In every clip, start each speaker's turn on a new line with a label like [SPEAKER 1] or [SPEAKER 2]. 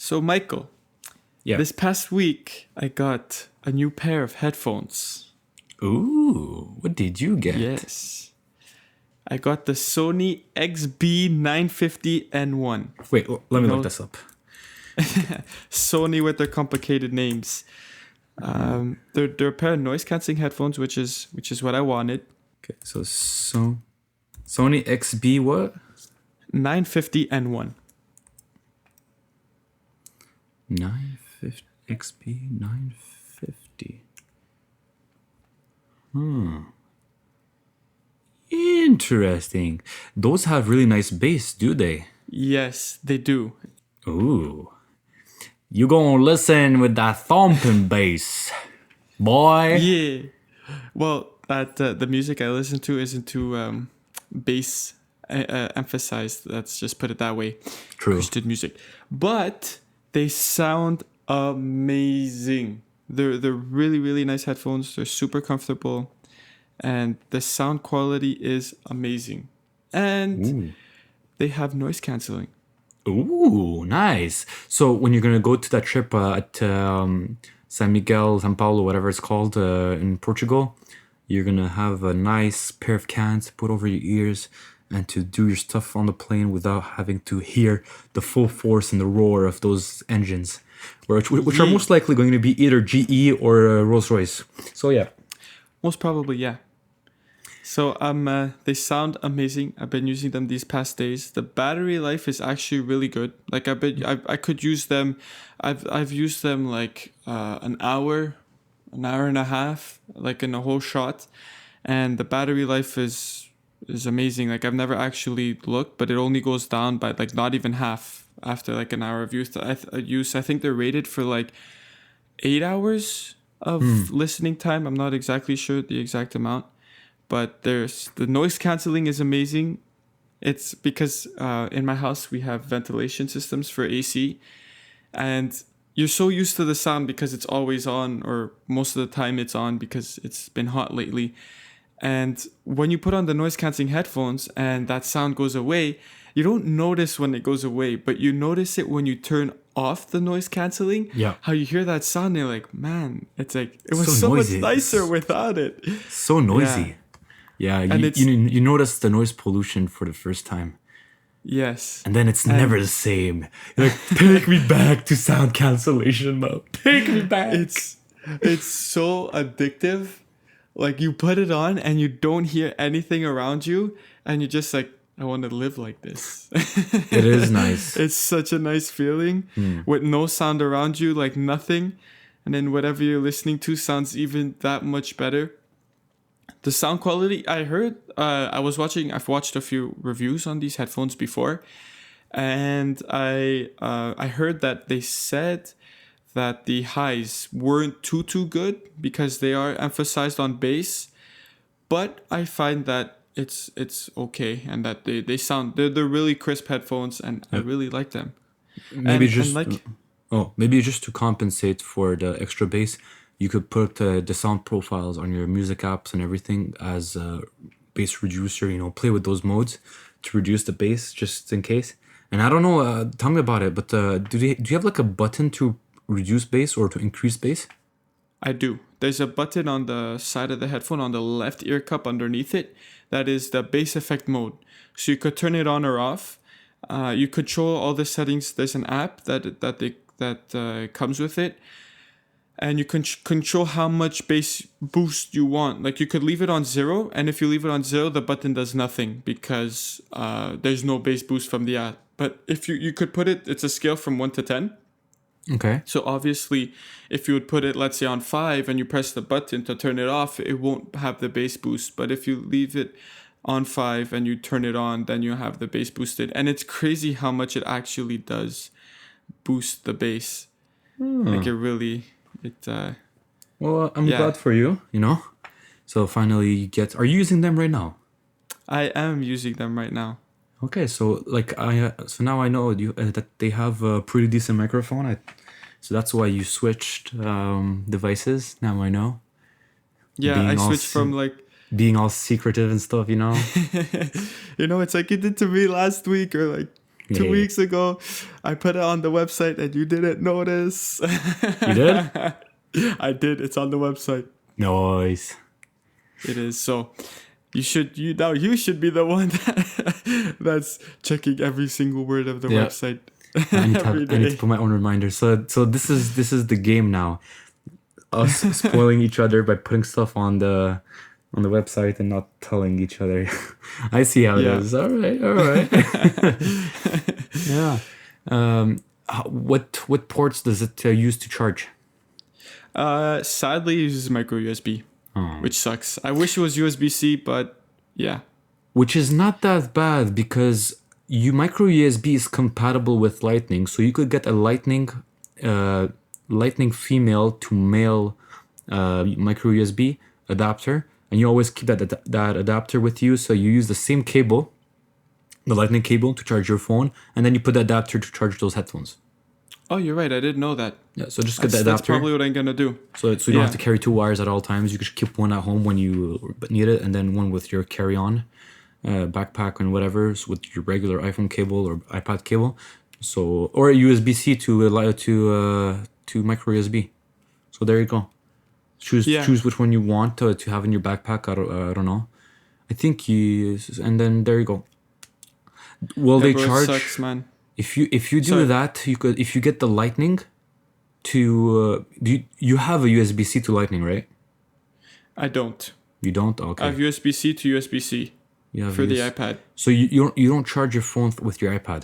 [SPEAKER 1] So, Michael,
[SPEAKER 2] Yeah.
[SPEAKER 1] this past week I got a new pair of headphones.
[SPEAKER 2] Ooh, what did you get?
[SPEAKER 1] Yes. I got the Sony XB950N1.
[SPEAKER 2] Wait, let me look
[SPEAKER 1] No,
[SPEAKER 2] this up.
[SPEAKER 1] Sony with their complicated names. They're a pair of noise cancelling headphones, which is what I wanted.
[SPEAKER 2] Okay, so Sony XB what?
[SPEAKER 1] 950N1.
[SPEAKER 2] 950 XB 950. Interesting. Those have really nice bass, do they?
[SPEAKER 1] Yes, they do.
[SPEAKER 2] Ooh. You gonna listen with that thumping bass, boy.
[SPEAKER 1] Yeah. Well, the music I listen to isn't too bass emphasized. Let's just put it that way.
[SPEAKER 2] True.
[SPEAKER 1] Christian music, but they sound amazing. They're really really nice headphones. They're super comfortable, and the sound quality is amazing. And they have noise canceling.
[SPEAKER 2] Ooh, nice. So when you're gonna go to that trip at San Miguel, San Paulo, whatever it's called, in Portugal, you're gonna have a nice pair of cans to put over your ears and to do your stuff on the plane without having to hear the full force and the roar of those engines, which are most likely going to be either GE or Rolls-Royce. So yeah.
[SPEAKER 1] Most probably, yeah. So they sound amazing. I've been using them these past days. The battery life is actually really good. Like I could use them. I've used them like an hour and a half, like in a whole shot, and the battery life is amazing. Like I've never actually looked, but it only goes down by like not even half after like an hour of use. I think they're rated for like 8 hours of listening time. I'm not exactly sure the exact amount. But the noise cancelling is amazing. It's because in my house we have ventilation systems for AC, and you're so used to the sound because it's always on, or most of the time it's on because it's been hot lately. And when you put on the noise cancelling headphones and that sound goes away, you don't notice when it goes away, but you notice it when you turn off the noise cancelling.
[SPEAKER 2] Yeah.
[SPEAKER 1] How you hear that sound, and you're like, man, it's like it was
[SPEAKER 2] So
[SPEAKER 1] so
[SPEAKER 2] noisy.
[SPEAKER 1] much nicer without it.
[SPEAKER 2] So noisy.
[SPEAKER 1] Yeah.
[SPEAKER 2] Yeah,
[SPEAKER 1] And
[SPEAKER 2] you notice the noise pollution for the first time.
[SPEAKER 1] Yes.
[SPEAKER 2] And then it's never the same. You're like, take me back to sound cancellation mode. Take me back.
[SPEAKER 1] It's so addictive. Like you put it on and you don't hear anything around you, and you're just like, I want to live like this.
[SPEAKER 2] It is nice.
[SPEAKER 1] It's such a nice feeling with no sound around you, like nothing. And then whatever you're listening to sounds even that much better. The sound quality, I heard, I've watched a few reviews on these headphones before, and I heard that they said that the highs weren't too good because they are emphasized on bass, but I find that it's okay, and that they sound, they're really crisp headphones, and I really like them.
[SPEAKER 2] Maybe
[SPEAKER 1] And
[SPEAKER 2] maybe just to compensate for the extra bass, you could put the sound profiles on your music apps and everything as a bass reducer. Play with those modes to reduce the bass just in case. And I don't know, tell me about it. But do you have like a button to reduce bass or to increase bass?
[SPEAKER 1] I do. There's a button on the side of the headphone on the left ear cup underneath it. That is the bass effect mode. So you could turn it on or off. You control all the settings. There's an app that comes with it. And you can control how much bass boost you want. Like you could leave it on 0, and if you leave it on 0, the button does nothing because there's no bass boost from the app. But if you could put it, it's a scale from 1 to 10.
[SPEAKER 2] Okay.
[SPEAKER 1] So obviously, if you would put it, let's say, on 5 and you press the button to turn it off, it won't have the bass boost. But if you leave it on 5 and you turn it on, then you have the bass boosted. And it's crazy how much it actually does boost the bass. Like it really...
[SPEAKER 2] Well, I'm glad for you, So finally you are you using them right now?
[SPEAKER 1] I am using them right now.
[SPEAKER 2] Okay, so so now I know that they have a pretty decent microphone. So that's why you switched devices. Now I know.
[SPEAKER 1] Yeah, I switched from like
[SPEAKER 2] being all secretive and stuff,
[SPEAKER 1] it's like you did to me last week, or like 2
[SPEAKER 2] Hey,
[SPEAKER 1] weeks ago. I put it on the website and you didn't notice.
[SPEAKER 2] you did?
[SPEAKER 1] I did. It's on the website.
[SPEAKER 2] Nice.
[SPEAKER 1] It is. So you should be the one that's checking every single word of the
[SPEAKER 2] Yeah.
[SPEAKER 1] website
[SPEAKER 2] I
[SPEAKER 1] every
[SPEAKER 2] need to
[SPEAKER 1] day.
[SPEAKER 2] put my own reminder. So this is the game now. Us spoiling each other by putting stuff on the website and not telling each other. I see how it
[SPEAKER 1] Yeah.
[SPEAKER 2] is. All right, all right. Yeah. What ports does it use to charge?
[SPEAKER 1] Sadly, it uses micro USB,
[SPEAKER 2] Oh.
[SPEAKER 1] which sucks. I wish it was USB-C, but yeah.
[SPEAKER 2] Which is not that bad because micro USB is compatible with Lightning, so you could get a Lightning female to male micro USB adapter, and you always keep that adapter with you. So you use the same cable, the Lightning cable, to charge your phone, and then you put the adapter to charge those headphones.
[SPEAKER 1] Oh, you're right. I didn't know that.
[SPEAKER 2] Yeah, so just get the
[SPEAKER 1] That's
[SPEAKER 2] adapter.
[SPEAKER 1] probably what I'm gonna do.
[SPEAKER 2] So you don't have to carry two wires at all times. You can just keep one at home when you need it, and then one with your carry-on backpack and whatever, so with your regular iPhone cable or iPad cable. So or a USB-C to micro USB. So there you go. Choose which one you want to have in your backpack. I don't know. I think and then there you go. Will
[SPEAKER 1] Yeah,
[SPEAKER 2] they
[SPEAKER 1] bro,
[SPEAKER 2] charge?
[SPEAKER 1] it sucks, man.
[SPEAKER 2] If you do
[SPEAKER 1] Sorry.
[SPEAKER 2] that, if you get the Lightning to you have a USB-C to Lightning, right?
[SPEAKER 1] I don't.
[SPEAKER 2] You don't? Okay.
[SPEAKER 1] I have USB-C to USB-C
[SPEAKER 2] You have
[SPEAKER 1] for the iPad.
[SPEAKER 2] So you don't charge your phone with your iPad.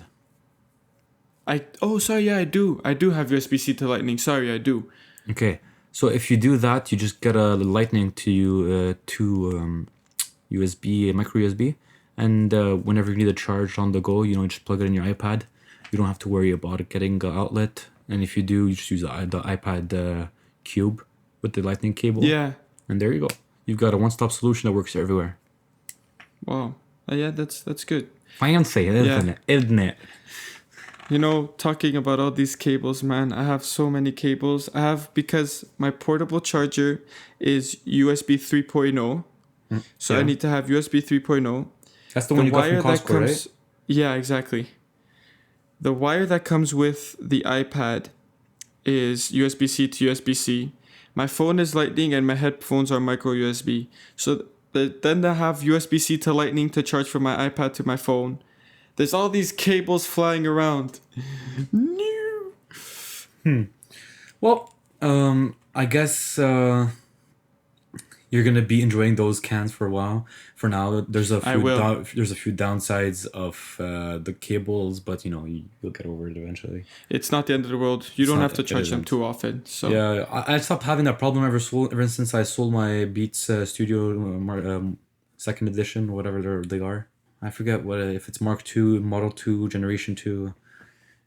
[SPEAKER 1] Sorry, yeah, I do. I do have USB-C to Lightning. Sorry, I do.
[SPEAKER 2] Okay. So if you do that, you just get a Lightning to USB, micro USB, and whenever you need a charge on the go, just plug it in your iPad. You don't have to worry about it getting an outlet. And if you do, you just use the iPad Cube with the Lightning cable.
[SPEAKER 1] Yeah.
[SPEAKER 2] And there you go. You've got a one-stop solution that works everywhere.
[SPEAKER 1] Wow. Yeah, that's good.
[SPEAKER 2] Fancy, isn't it? Isn't it?
[SPEAKER 1] Talking about all these cables, man, I have so many cables. Because my portable charger is USB 3.0. So
[SPEAKER 2] yeah.
[SPEAKER 1] I need to have USB 3.0.
[SPEAKER 2] That's the one you got from Costco, right?
[SPEAKER 1] Yeah, exactly. The wire that comes with the iPad is USB-C to USB-C. My phone is Lightning and my headphones are micro USB. So then I have USB-C to Lightning to charge from my iPad to my phone. There's all these cables flying around.
[SPEAKER 2] Well, I guess you're gonna be enjoying those cans for a while. For now, there's a few there's a few downsides of the cables, but you'll get over it eventually.
[SPEAKER 1] It's not the end of the world. You don't have to charge them too often. So
[SPEAKER 2] yeah, I stopped having that problem ever since I sold my Beats Studio second edition, whatever they are. I forget if it's Mark II, Model 2, Generation 2.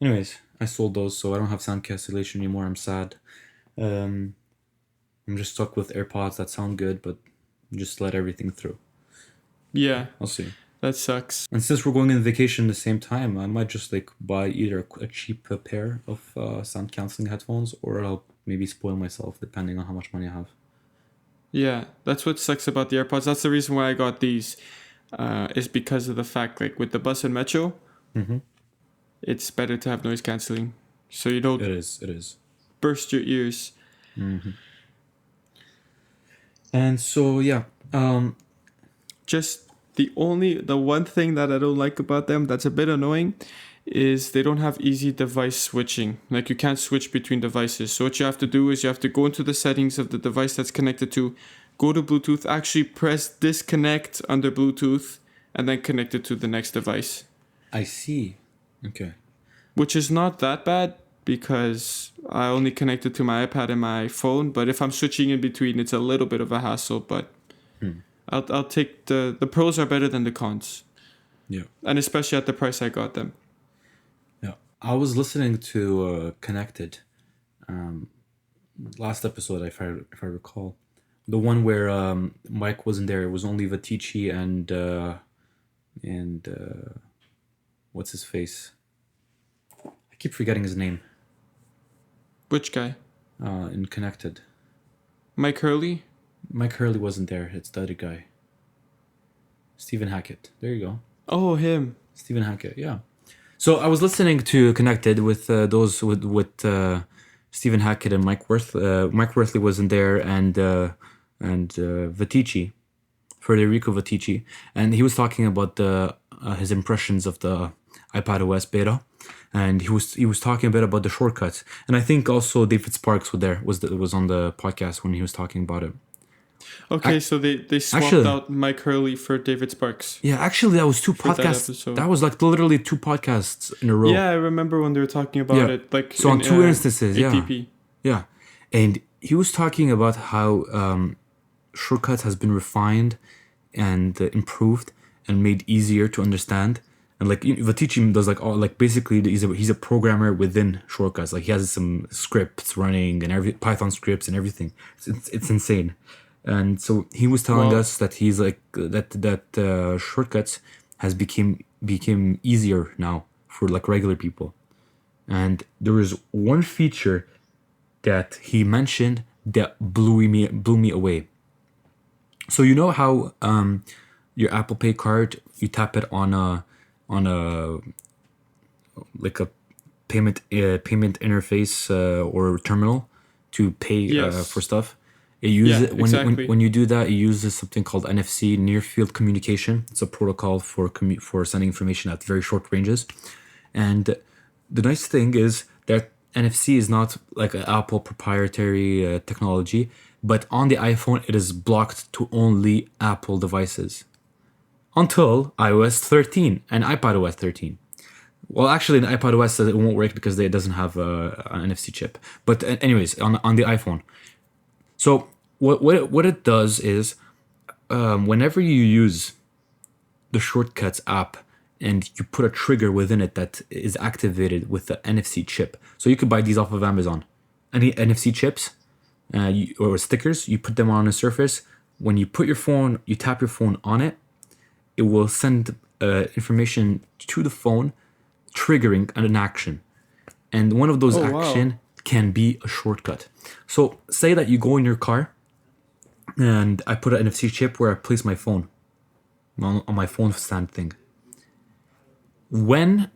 [SPEAKER 2] Anyways, I sold those, so I don't have sound cancellation anymore. I'm sad. I'm just stuck with AirPods that sound good, but just let everything through.
[SPEAKER 1] Yeah.
[SPEAKER 2] I'll see.
[SPEAKER 1] That sucks.
[SPEAKER 2] And since we're going on vacation at the same time, I might just buy either a cheap pair of sound cancelling headphones, or I'll maybe spoil myself depending on how much money I have.
[SPEAKER 1] Yeah, that's what sucks about the AirPods. That's the reason why I got these. Is because of the fact, with the bus and metro, it's better to have noise cancelling, so you don't.
[SPEAKER 2] It is.
[SPEAKER 1] Burst your ears.
[SPEAKER 2] Mm-hmm. And so yeah,
[SPEAKER 1] just the one thing that I don't like about them that's a bit annoying is they don't have easy device switching. You can't switch between devices. So what you have to do is you have to go into the settings of the device that's connected to, go to Bluetooth, actually press disconnect under Bluetooth, and then connect it to the next device.
[SPEAKER 2] I see. Okay.
[SPEAKER 1] Which is not that bad because I only connect it to my iPad and my phone. But if I'm switching in between, it's a little bit of a hassle. But I'll take the pros are better than the cons.
[SPEAKER 2] Yeah.
[SPEAKER 1] And especially at the price I got them.
[SPEAKER 2] Yeah. I was listening to Connected, last episode, if I recall. The one where Mike wasn't there. It was only Vatici and what's his face? I keep forgetting his name.
[SPEAKER 1] Which guy?
[SPEAKER 2] In Connected.
[SPEAKER 1] Mike Hurley?
[SPEAKER 2] Mike Hurley wasn't there. It's the other guy. Stephen Hackett. There you go.
[SPEAKER 1] Oh, him.
[SPEAKER 2] Stephen Hackett, yeah. So I was listening to Connected with those with Stephen Hackett and Mike Worth. Mike Worthley was in there, and Vitici, Federico Vitici, and he was talking about the his impressions of the iPad OS beta, and he was talking a bit about the shortcuts, and I think also David Sparks was on the podcast when he was talking about it.
[SPEAKER 1] Okay, so they swapped
[SPEAKER 2] actually-
[SPEAKER 1] out Mike Hurley for David Sparks.
[SPEAKER 2] Yeah, actually, that was two
[SPEAKER 1] For that
[SPEAKER 2] podcasts.
[SPEAKER 1] episode.
[SPEAKER 2] That was like literally two podcasts in a row.
[SPEAKER 1] Yeah, I remember when they were talking about
[SPEAKER 2] Yeah.
[SPEAKER 1] it. Like
[SPEAKER 2] So on two instances, yeah.
[SPEAKER 1] ATP.
[SPEAKER 2] Yeah, and he was talking about how shortcuts has been refined and improved and made easier to understand. And like Vatici does like all like basically he's a programmer within shortcuts. Like he has some scripts running and Python scripts and everything. It's insane. And so he was telling us that he's like that shortcuts has became easier now for like regular people. And there was one feature that he mentioned that blew me away. So you know how your Apple Pay card, you tap it on a like a payment interface or terminal to pay
[SPEAKER 1] Yes.
[SPEAKER 2] for stuff. It uses
[SPEAKER 1] Yeah, exactly.
[SPEAKER 2] when you do that, it uses something called NFC, near field communication. It's a protocol for sending information at very short ranges. And the nice thing is that NFC is not like an Apple proprietary technology, but on the iPhone it is blocked to only Apple devices until iOS 13 and iPadOS 13. Well, actually, in iPadOS it won't work because it doesn't have an NFC chip. But anyways, on the iPhone. So what it does is whenever you use the Shortcuts app and you put a trigger within it that is activated with the NFC chip. So you could buy these off of Amazon. Any NFC chips or stickers, you put them on a surface. When you put your phone, you tap your phone on it, it will send information to the phone, triggering an action. And one of those action can be a shortcut. So say that you go in your car and I put an NFC chip where I place my phone on my phone stand thing. When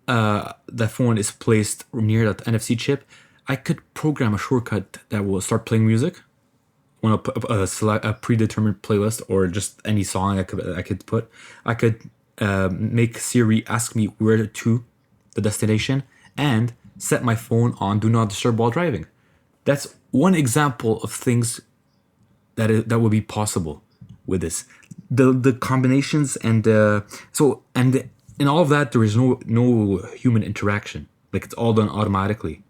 [SPEAKER 2] the phone is placed near that NFC chip, I could program a shortcut that will start playing music on a predetermined playlist or just any song I could put. I could make Siri ask me where to the destination and set my phone on Do Not Disturb while driving. That's one example of things that would be possible with this. The combinations and in all of that there is no human interaction. Like it's all done automatically.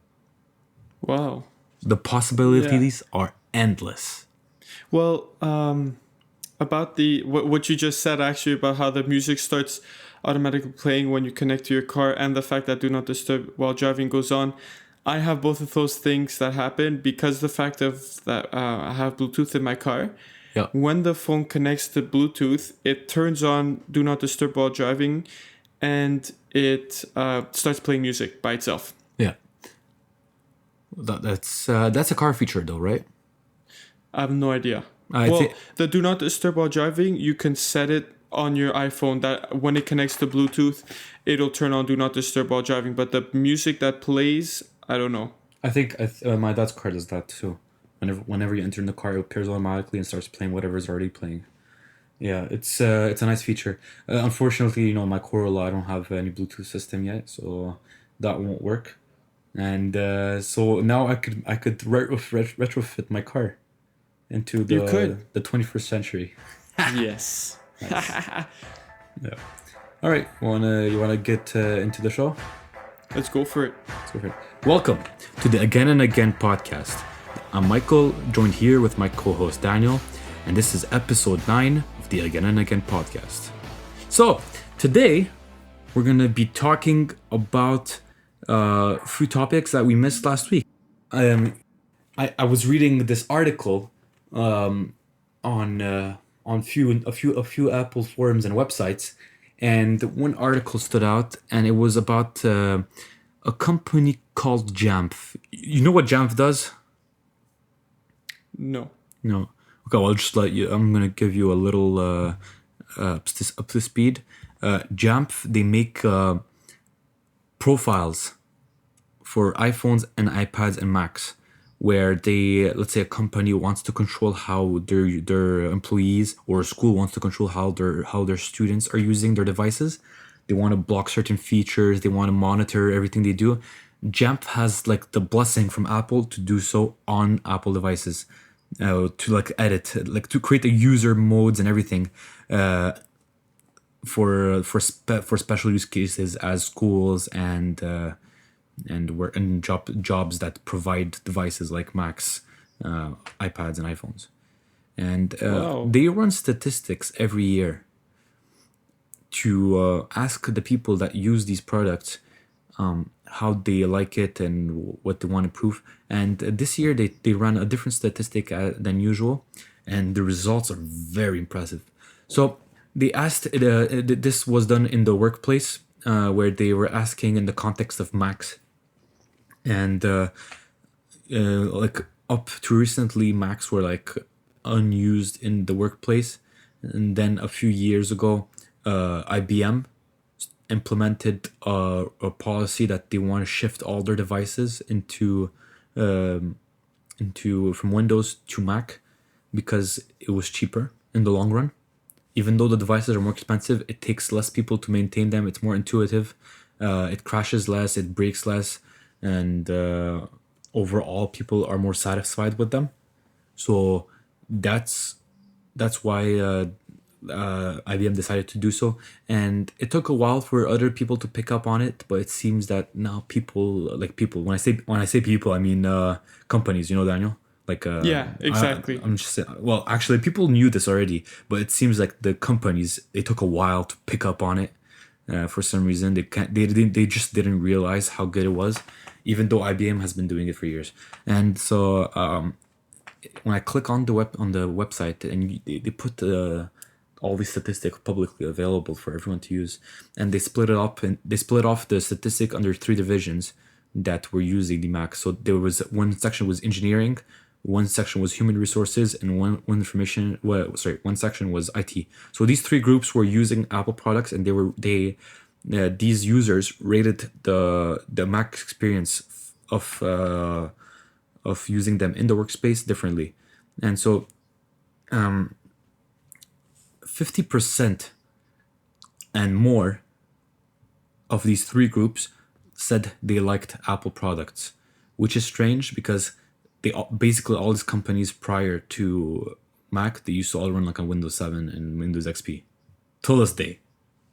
[SPEAKER 1] Wow.
[SPEAKER 2] The possibilities are endless.
[SPEAKER 1] Well, about the what you just said actually about how the music starts automatically playing when you connect to your car and the fact that Do Not Disturb while driving goes on. I have both of those things that happen because the fact of that I have Bluetooth in my car.
[SPEAKER 2] Yeah.
[SPEAKER 1] When the phone connects to Bluetooth, it turns on Do Not Disturb while driving, and it starts playing music by itself.
[SPEAKER 2] Yeah. That's a car feature though, right?
[SPEAKER 1] I have no idea.
[SPEAKER 2] Well,
[SPEAKER 1] the Do Not Disturb while driving, you can set it on your iPhone that when it connects to Bluetooth, it'll turn on Do Not Disturb while driving. But the music that plays, I don't know.
[SPEAKER 2] I think my dad's car does that too. Whenever you enter in the car, it appears automatically and starts playing whatever's already playing. Yeah, it's a nice feature. Unfortunately, my Corolla, I don't have any Bluetooth system yet, so that won't work. And so now I could retrofit my car into the 21st century.
[SPEAKER 1] Yes.
[SPEAKER 2] Yeah. All right. You wanna get into the show?
[SPEAKER 1] Let's go for it.
[SPEAKER 2] Welcome to the Again and Again podcast. I'm Michael, joined here with my co-host Daniel, and this is episode 9 of the Again and Again podcast. So today we're gonna be talking about a few topics that we missed last week. I was reading this article on a few Apple forums and websites, and one article stood out, and it was about a company called Jamf. You know what Jamf does?
[SPEAKER 1] No.
[SPEAKER 2] No. Okay, well, I'll just let you. I'm gonna give you a little up to speed. Jamf, they make profiles for iPhones and iPads and Macs, where they, let's say a company wants to control how their employees, or a school wants to control how their students are using their devices. They want to block certain features. They want to monitor everything they do. Jamf has like the blessing from Apple to do so on Apple devices, to like edit, like to create the user modes and everything, for special use cases as schools and jobs that provide devices like Macs, iPads, and iPhones. And
[SPEAKER 1] Wow.
[SPEAKER 2] they run statistics every year to ask the people that use these products how they like it and what they want to prove. And this year they ran a different statistic than usual, and the results are very impressive. So they asked, this was done in the workplace, where they were asking in the context of Macs. And like up to recently, Macs were like unused in the workplace. And then a few years ago, IBM implemented a policy that they want to shift all their devices into from Windows to Mac, because it was cheaper in the long run. Even though the devices are more expensive, it takes less people to maintain them. It's more intuitive. It crashes less. It breaks less, and overall, people are more satisfied with them. So that's why IBM decided to do so, and it took a while for other people to pick up on it. But it seems that now people, when I say people, I mean companies. You know, Daniel. Like
[SPEAKER 1] Yeah, exactly.
[SPEAKER 2] I'm just saying, well, actually, people knew this already, but it seems like the companies, they took a while to pick up on it. For some reason, they just didn't realize how good it was, even though IBM has been doing it for years. And so when I click on the website, and they put all these statistics publicly available for everyone to use, and they split it up, and they split off the statistic under three divisions that were using the Mac. So there was one section was engineering, one section was human resources, and one section was IT. So these three groups were using Apple products, and these users rated the Mac experience of using them in the workspace differently. And so 50% and more of these three groups said they liked Apple products, which is strange because basically all these companies prior to Mac, they used to all run like on Windows 7 and Windows XP till this day,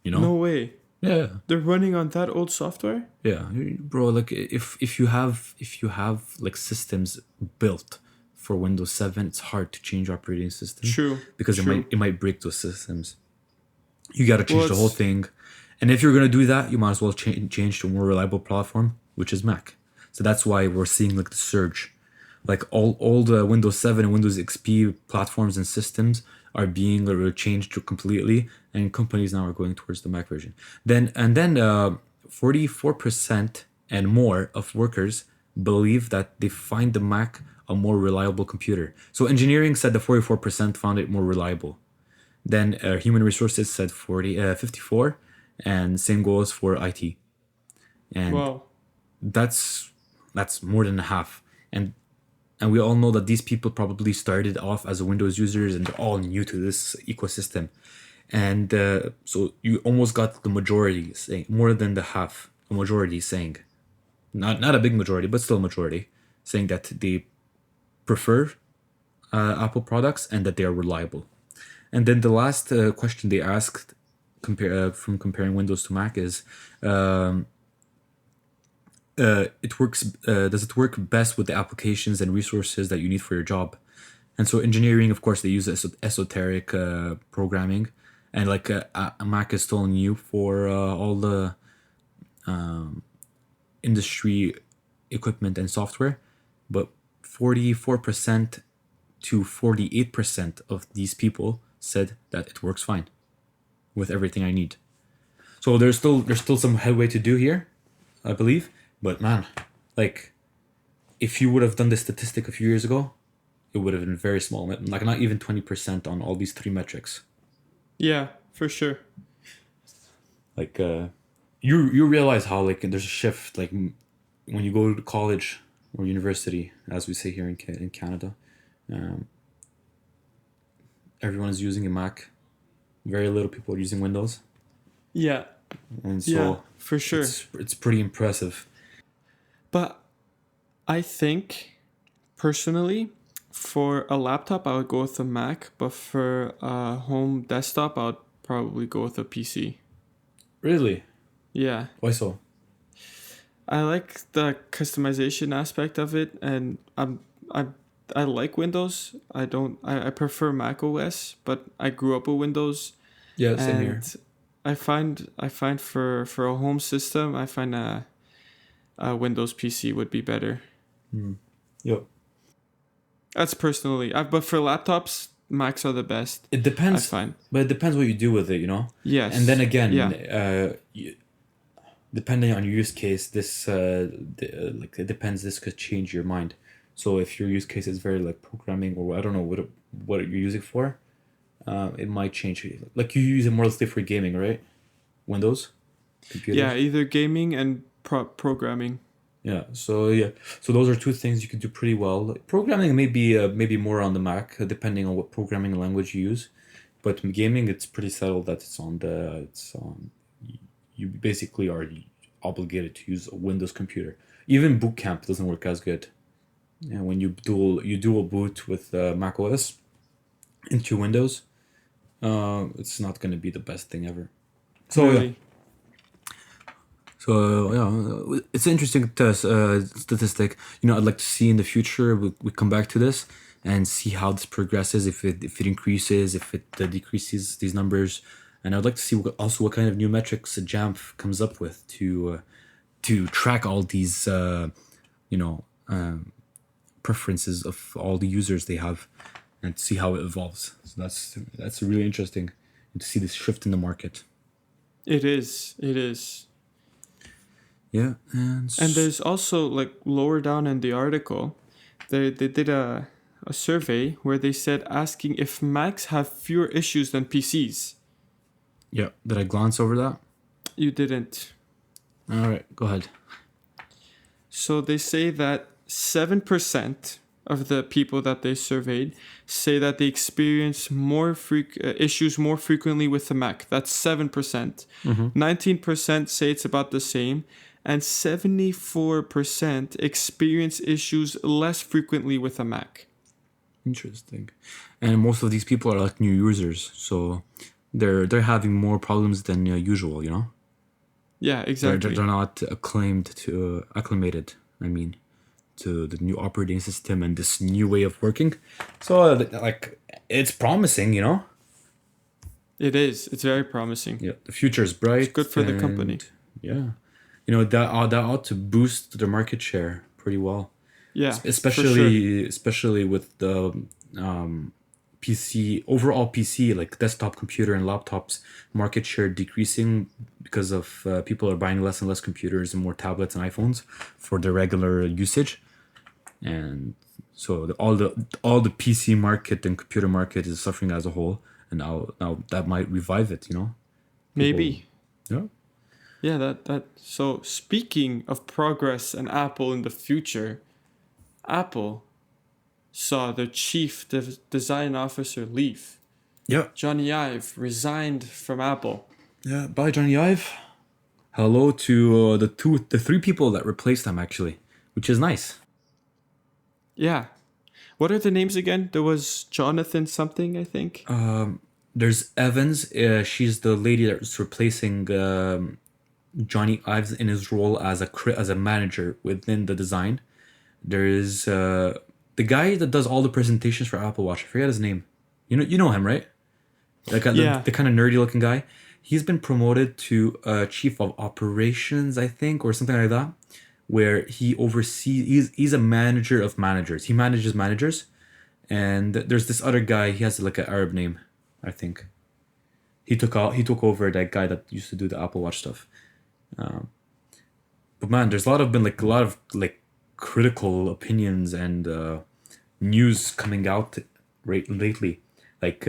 [SPEAKER 2] you know?
[SPEAKER 1] No way.
[SPEAKER 2] Yeah.
[SPEAKER 1] They're running on that old software?
[SPEAKER 2] Yeah, bro. Like if you have like systems built for Windows 7, it's hard to change operating system
[SPEAKER 1] True.
[SPEAKER 2] because it
[SPEAKER 1] True.
[SPEAKER 2] might break those systems. You got to change
[SPEAKER 1] Well,
[SPEAKER 2] the whole
[SPEAKER 1] it's
[SPEAKER 2] thing, and if you're gonna do that, you might as well change to a more reliable platform, which is Mac. So that's why we're seeing like the surge, like all the Windows 7 and Windows XP platforms and systems are being changed completely, and companies now are going towards the Mac version. Then 44% and more of workers believe that they find the Mac a more reliable computer. So engineering said the 44% found it more reliable. Then human resources said 54, and same goes for IT. And
[SPEAKER 1] wow.
[SPEAKER 2] that's more than half. And we all know that these people probably started off as Windows users, and they're all new to this ecosystem. And so you almost got the majority saying, more than the half, a majority saying, not a big majority, but still a majority, saying that they prefer Apple products and that they are reliable. And then the last question they asked, from comparing Windows to Mac, is it works. Does it work best with the applications and resources that you need for your job? And so engineering, of course, they use esoteric programming, and like a Mac is still new for all the industry equipment and software, but 44% to 48% of these people said that it works fine with everything I need. So there's still some headway to do here, I believe. But man, like if you would have done this statistic a few years ago, it would have been very small, like not even 20% on all these three metrics.
[SPEAKER 1] Yeah, for sure.
[SPEAKER 2] Like you realize how like there's a shift like when you go to college or university, as we say here in Canada, um, everyone is using a Mac. Very little people are using Windows,
[SPEAKER 1] Yeah,
[SPEAKER 2] and
[SPEAKER 1] yeah,
[SPEAKER 2] so
[SPEAKER 1] for sure.
[SPEAKER 2] it's pretty impressive.
[SPEAKER 1] But I think personally, for a laptop, I would go with a Mac, but for a home desktop, I would probably go with a PC.
[SPEAKER 2] Really?
[SPEAKER 1] Yeah,
[SPEAKER 2] Why so?
[SPEAKER 1] I like the customization aspect of it, and I I like Windows. I don't. I prefer Mac OS, but I grew up with Windows,
[SPEAKER 2] Yeah, same
[SPEAKER 1] and
[SPEAKER 2] here.
[SPEAKER 1] I find for a home system, I find a Windows PC would be better.
[SPEAKER 2] Mm. Yep.
[SPEAKER 1] That's personally. But for laptops, Macs are the best.
[SPEAKER 2] It
[SPEAKER 1] I
[SPEAKER 2] depends,
[SPEAKER 1] find.
[SPEAKER 2] but it depends what you do with it, you know. And then
[SPEAKER 1] Yes.
[SPEAKER 2] again,
[SPEAKER 1] Yeah.
[SPEAKER 2] depending on your use case, like it depends. This could change your mind. So if your use case is very like programming or I don't know what you're using for, it might change. Like you use it mostly for gaming, right? Windows
[SPEAKER 1] Yeah.
[SPEAKER 2] computers.
[SPEAKER 1] Either gaming and programming.
[SPEAKER 2] Yeah. So those are two things you can do pretty well. Like, programming maybe more on the Mac, depending on what programming language you use. But in gaming, it's pretty settled that it's on. You basically are obligated to use a Windows computer. Even Boot Camp doesn't work as good. And when you dual boot with Mac OS into Windows, it's not going to be the best thing ever. So yeah,
[SPEAKER 1] Really.
[SPEAKER 2] it's an interesting statistic. You know, I'd like to see in the future we come back to this and see how this progresses. If it increases, if it decreases these numbers, and I'd like to see also what kind of new metrics Jamf comes up with to track all these you know preferences of all the users they have and see how it evolves. So that's really interesting to see this shift in the market.
[SPEAKER 1] It is. It is.
[SPEAKER 2] Yeah,
[SPEAKER 1] And there's also like lower down in the article, they did a survey where they said asking if Macs have fewer issues than PCs.
[SPEAKER 2] yeah. Did I glance over that?
[SPEAKER 1] You didn't.
[SPEAKER 2] All right, go ahead.
[SPEAKER 1] So they say that 7% of the people that they surveyed say that they experience issues more frequently with the Mac. That's 7%. 19% say it's about the same. And 74% experience issues less frequently with a Mac.
[SPEAKER 2] Interesting. And most of these people are like new users, so they're having more problems than usual. You know,
[SPEAKER 1] Yeah,
[SPEAKER 2] they're
[SPEAKER 1] exactly.
[SPEAKER 2] not acclimated. I mean, to the new operating system and this new way of working. So like it's promising, you know.
[SPEAKER 1] It is. It's very promising.
[SPEAKER 2] Yeah, the future is
[SPEAKER 1] It's
[SPEAKER 2] bright,
[SPEAKER 1] good for the company.
[SPEAKER 2] and yeah, that ought to boost their market share pretty well.
[SPEAKER 1] Yeah, for sure.
[SPEAKER 2] Especially with the PC overall PC like desktop computer and laptops market share decreasing because of people are buying less and less computers and more tablets and iPhones for their regular usage, and so all the PC market and computer market is suffering as a whole, and now that might revive it. You know, people.
[SPEAKER 1] Maybe.
[SPEAKER 2] Yeah.
[SPEAKER 1] Yeah, that. So speaking of progress and Apple in the future, Apple saw their chief design officer leave.
[SPEAKER 2] Yeah.
[SPEAKER 1] Johnny Ive resigned from Apple.
[SPEAKER 2] Yeah. Bye, Johnny Ive. Hello to the three people that replaced him actually, which is nice.
[SPEAKER 1] Yeah. What are the names again? There was Jonathan something, I think.
[SPEAKER 2] There's Evans. She's the lady that's replacing Johnny Ives in his role as a manager within the design. There is the guy that does all the presentations for Apple Watch. I forget his name. You know him, right?
[SPEAKER 1] Yeah.
[SPEAKER 2] The kind of nerdy looking guy. He's been promoted to chief of operations, I think, or something like that, where he oversees. He's a manager of managers. He manages managers, and there's this other guy. He has like an Arab name, I think. He took over that guy that used to do the Apple Watch stuff. But man, there's been a lot of like critical opinions and news coming out lately. Like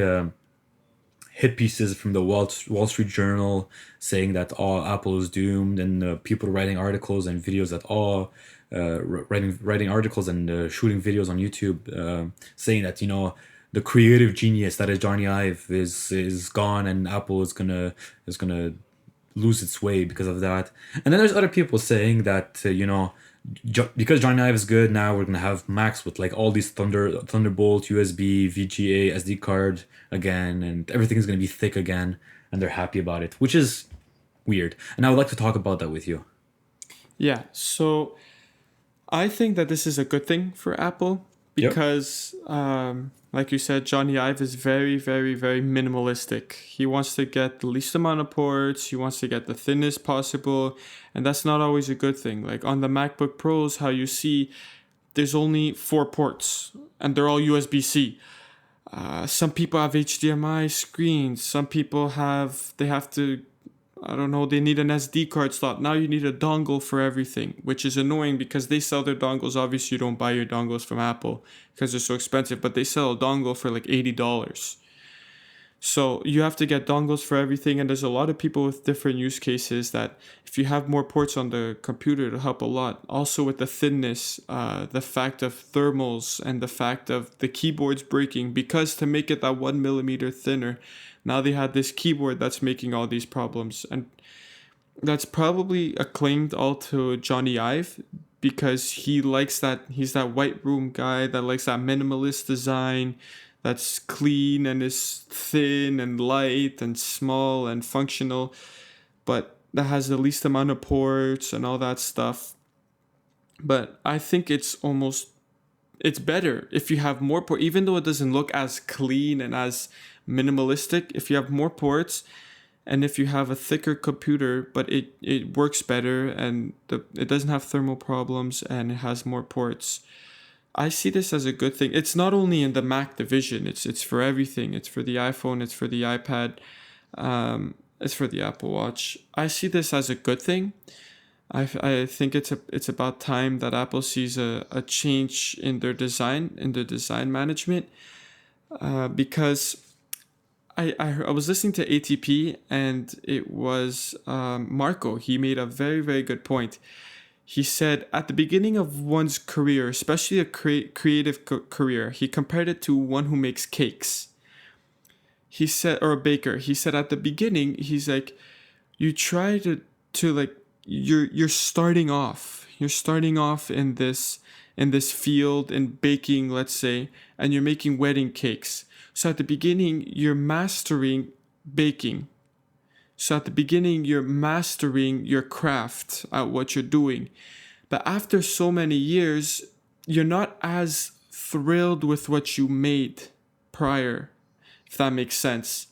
[SPEAKER 2] hit pieces from the Wall Street Journal saying that Apple is doomed, and people writing articles and videos that writing articles and shooting videos on YouTube saying that the creative genius that is Johnny Ive is gone, and Apple is gonna lose its way because of that. And then there's other people saying that because Johnny Ive is good, now we're gonna have Macs with like all these Thunderbolt, USB, VGA, SD card again, and everything's gonna be thick again, and they're happy about it, which is weird. And I would like to talk about that with you.
[SPEAKER 1] Yeah. So I think that this is a good thing for Apple
[SPEAKER 2] Yep.
[SPEAKER 1] because, like you said, Johnny Ive is very, very, very minimalistic. He wants to get the least amount of ports. He wants to get the thinnest possible, and that's not always a good thing. Like on the MacBook Pros, how you see there's only 4 ports, and they're all USB-C. Some people have HDMI screens. Some people they have to, I don't know, they need an SD card slot. Now you need a dongle for everything, which is annoying because they sell their dongles. Obviously, you don't buy your dongles from Apple because they're so expensive, but they sell a dongle for like $80. So you have to get dongles for everything, and there's a lot of people with different use cases that if you have more ports on the computer, it'll help a lot. Also with the thinness, the fact of thermals, and the fact of the keyboards breaking, because to make it that 1 millimeter thinner, now they had this keyboard that's making all these problems, and that's probably acclaimed all to Johnny Ive because he likes that. He's that white room guy that likes that minimalist design that's clean and is thin and light and small and functional, but that has the least amount of ports and all that stuff. But I think it's better if you have more ports, even though it doesn't look as clean and as minimalistic. If you have more ports, and if you have a thicker computer, but it works better, and it doesn't have thermal problems, and it has more ports, I see this as a good thing. It's not only in the Mac division. It's for everything. It's for the iPhone. It's for the iPad. It's for the Apple Watch. I see this as a good thing. I think it's about time that Apple sees a change in their design management, because I was listening to ATP, and it was Marco. He made a very, very good point. He said at the beginning of one's career, especially a creative career, he compared it to one who makes cakes. He said, or a baker. He said at the beginning, he's like, you try to like you're starting off. You're starting off in this field in baking, let's say, and you're making wedding cakes. So at the beginning, you're mastering baking. So at the beginning, you're mastering your craft at what you're doing. But after so many years, you're not as thrilled with what you made prior, if that makes sense.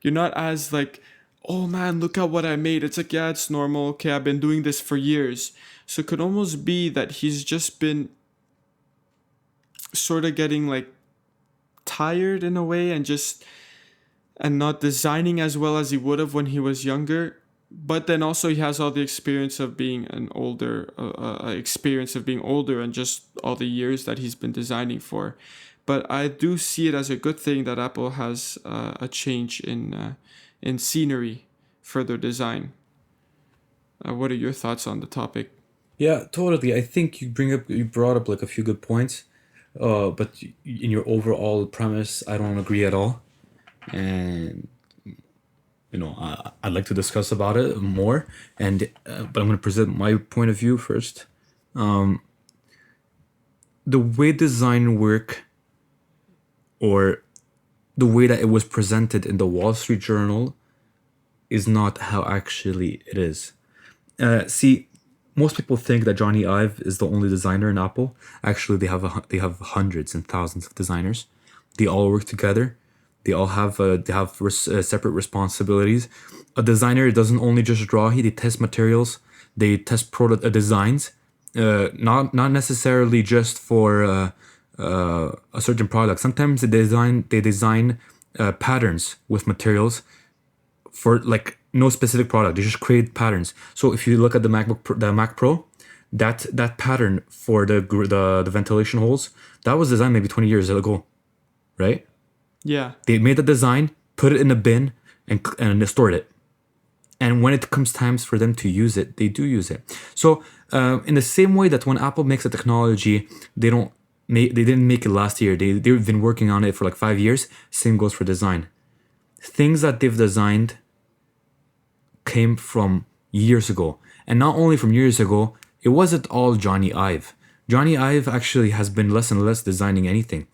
[SPEAKER 1] You're not as like, oh man, look at what I made. It's like, yeah, it's normal. Okay, I've been doing this for years. So it could almost be that he's just been sort of getting like tired in a way, and not designing as well as he would have when he was younger. But then also he has all the experience of being older, and just all the years that he's been designing for. But I do see it as a good thing that Apple has a change in scenery for their design. What are your thoughts on the topic?
[SPEAKER 2] Yeah, totally. I think you brought up like a few good points, but in your overall premise, I don't agree at all. And I'd like to discuss about it more, and but I'm going to present my point of view first. The way design work, or the way that it was presented in the Wall Street Journal, is not how actually it is. See, most people think that Johnny Ive is the only designer in Apple. Actually, they have hundreds and thousands of designers. They all work together. They all have separate responsibilities. A designer doesn't only just draw; they test materials. They test designs, not necessarily just for a certain product. Sometimes they design patterns with materials for like no specific product. They just create patterns. So if you look at the Mac Pro, that pattern for the ventilation holes, that was designed maybe 20 years ago, right?
[SPEAKER 1] Yeah.
[SPEAKER 2] They made the design, put it in a bin, and stored it. And when it comes times for them to use it, they do use it. So in the same way that when Apple makes a technology, they didn't make it last year. They've been working on it for like 5 years. Same goes for design. Things that they've designed came from years ago. And not only from years ago, it wasn't all Johnny Ive. Johnny Ive actually has been less and less designing anything.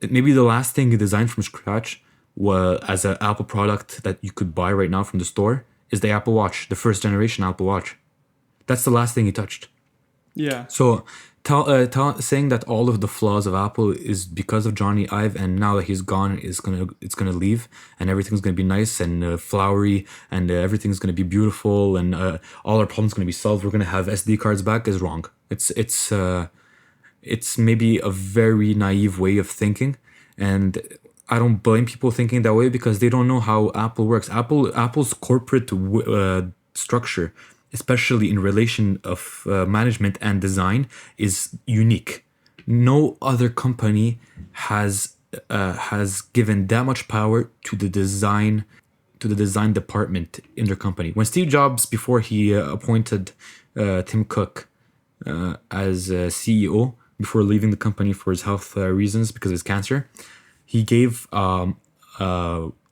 [SPEAKER 2] Maybe the last thing he designed from scratch was as an Apple product that you could buy right now from the store is the Apple Watch, the first generation Apple Watch. That's the last thing he touched.
[SPEAKER 1] Yeah.
[SPEAKER 2] So saying that all of the flaws of Apple is because of Johnny Ive, and now that he's gone, it's gonna leave, and everything's gonna be nice and flowery, and everything's gonna be beautiful, and all our problems gonna be solved. We're gonna have SD cards back is wrong. It's maybe a very naive way of thinking, and I don't blame people thinking that way because they don't know how Apple works. Apple's corporate structure, especially in relation of management and design, is unique. No other company has given that much power to the design department in their company. When Steve Jobs, before he appointed Tim Cook as CEO, before leaving the company for his health reasons because of his cancer, he gave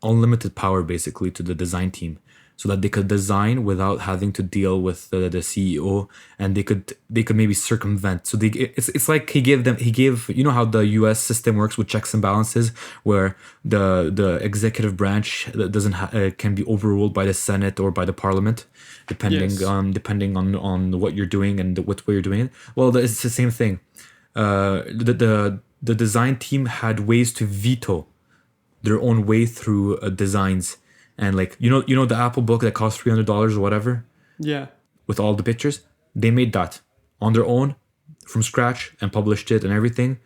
[SPEAKER 2] unlimited power basically to the design team so that they could design without having to deal with the CEO, and they could maybe circumvent. So it's like he gave you know how the US system works with checks and balances, where the executive branch doesn't can be overruled by the Senate or by the Parliament, depending
[SPEAKER 1] Yes.
[SPEAKER 2] on what you're doing and what way you're doing it. Well, it's the same thing. The design team had ways to veto their own way through designs, and like you know the Apple book that costs $300 or whatever
[SPEAKER 1] Yeah.
[SPEAKER 2] with all the pictures. They made that on their own from scratch and published it and everything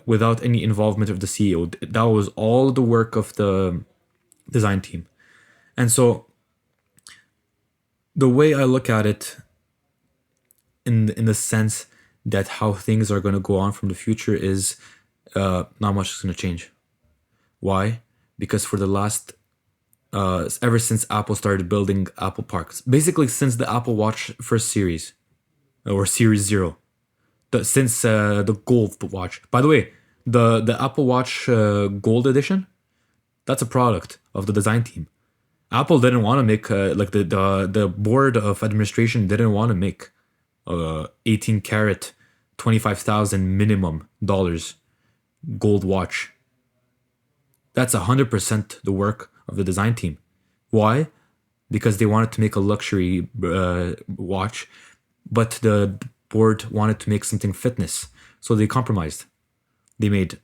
[SPEAKER 2] without any involvement of the CEO. That was all the work of the design team. And so the way I look at it in the sense that how things are going to go on from the future is not much is going to change. Why? Because for the last ever since Apple started building Apple Parks, basically since the Apple Watch first series or Series Zero, since the Gold Watch. By the way, the Apple Watch Gold Edition, that's a product of the design team. Apple didn't want to make like the board of administration didn't want to make 18 karat, 25,000 minimum dollars gold watch. That's 100% the work of the design team. Why? Because they wanted to make a luxury watch, but the board wanted to make something fitness. So they compromised. They made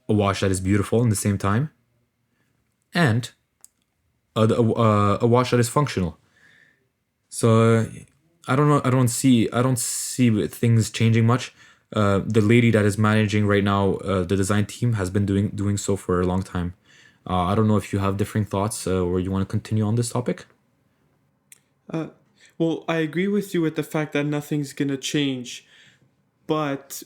[SPEAKER 2] a watch that is beautiful in the same time, and a watch that is functional. So I don't know. I don't see things changing much. The lady that is managing right now the design team has been doing so for a long time. I don't know if you have different thoughts or you want to continue on this topic.
[SPEAKER 1] Well, I agree with you with the fact that nothing's gonna change, but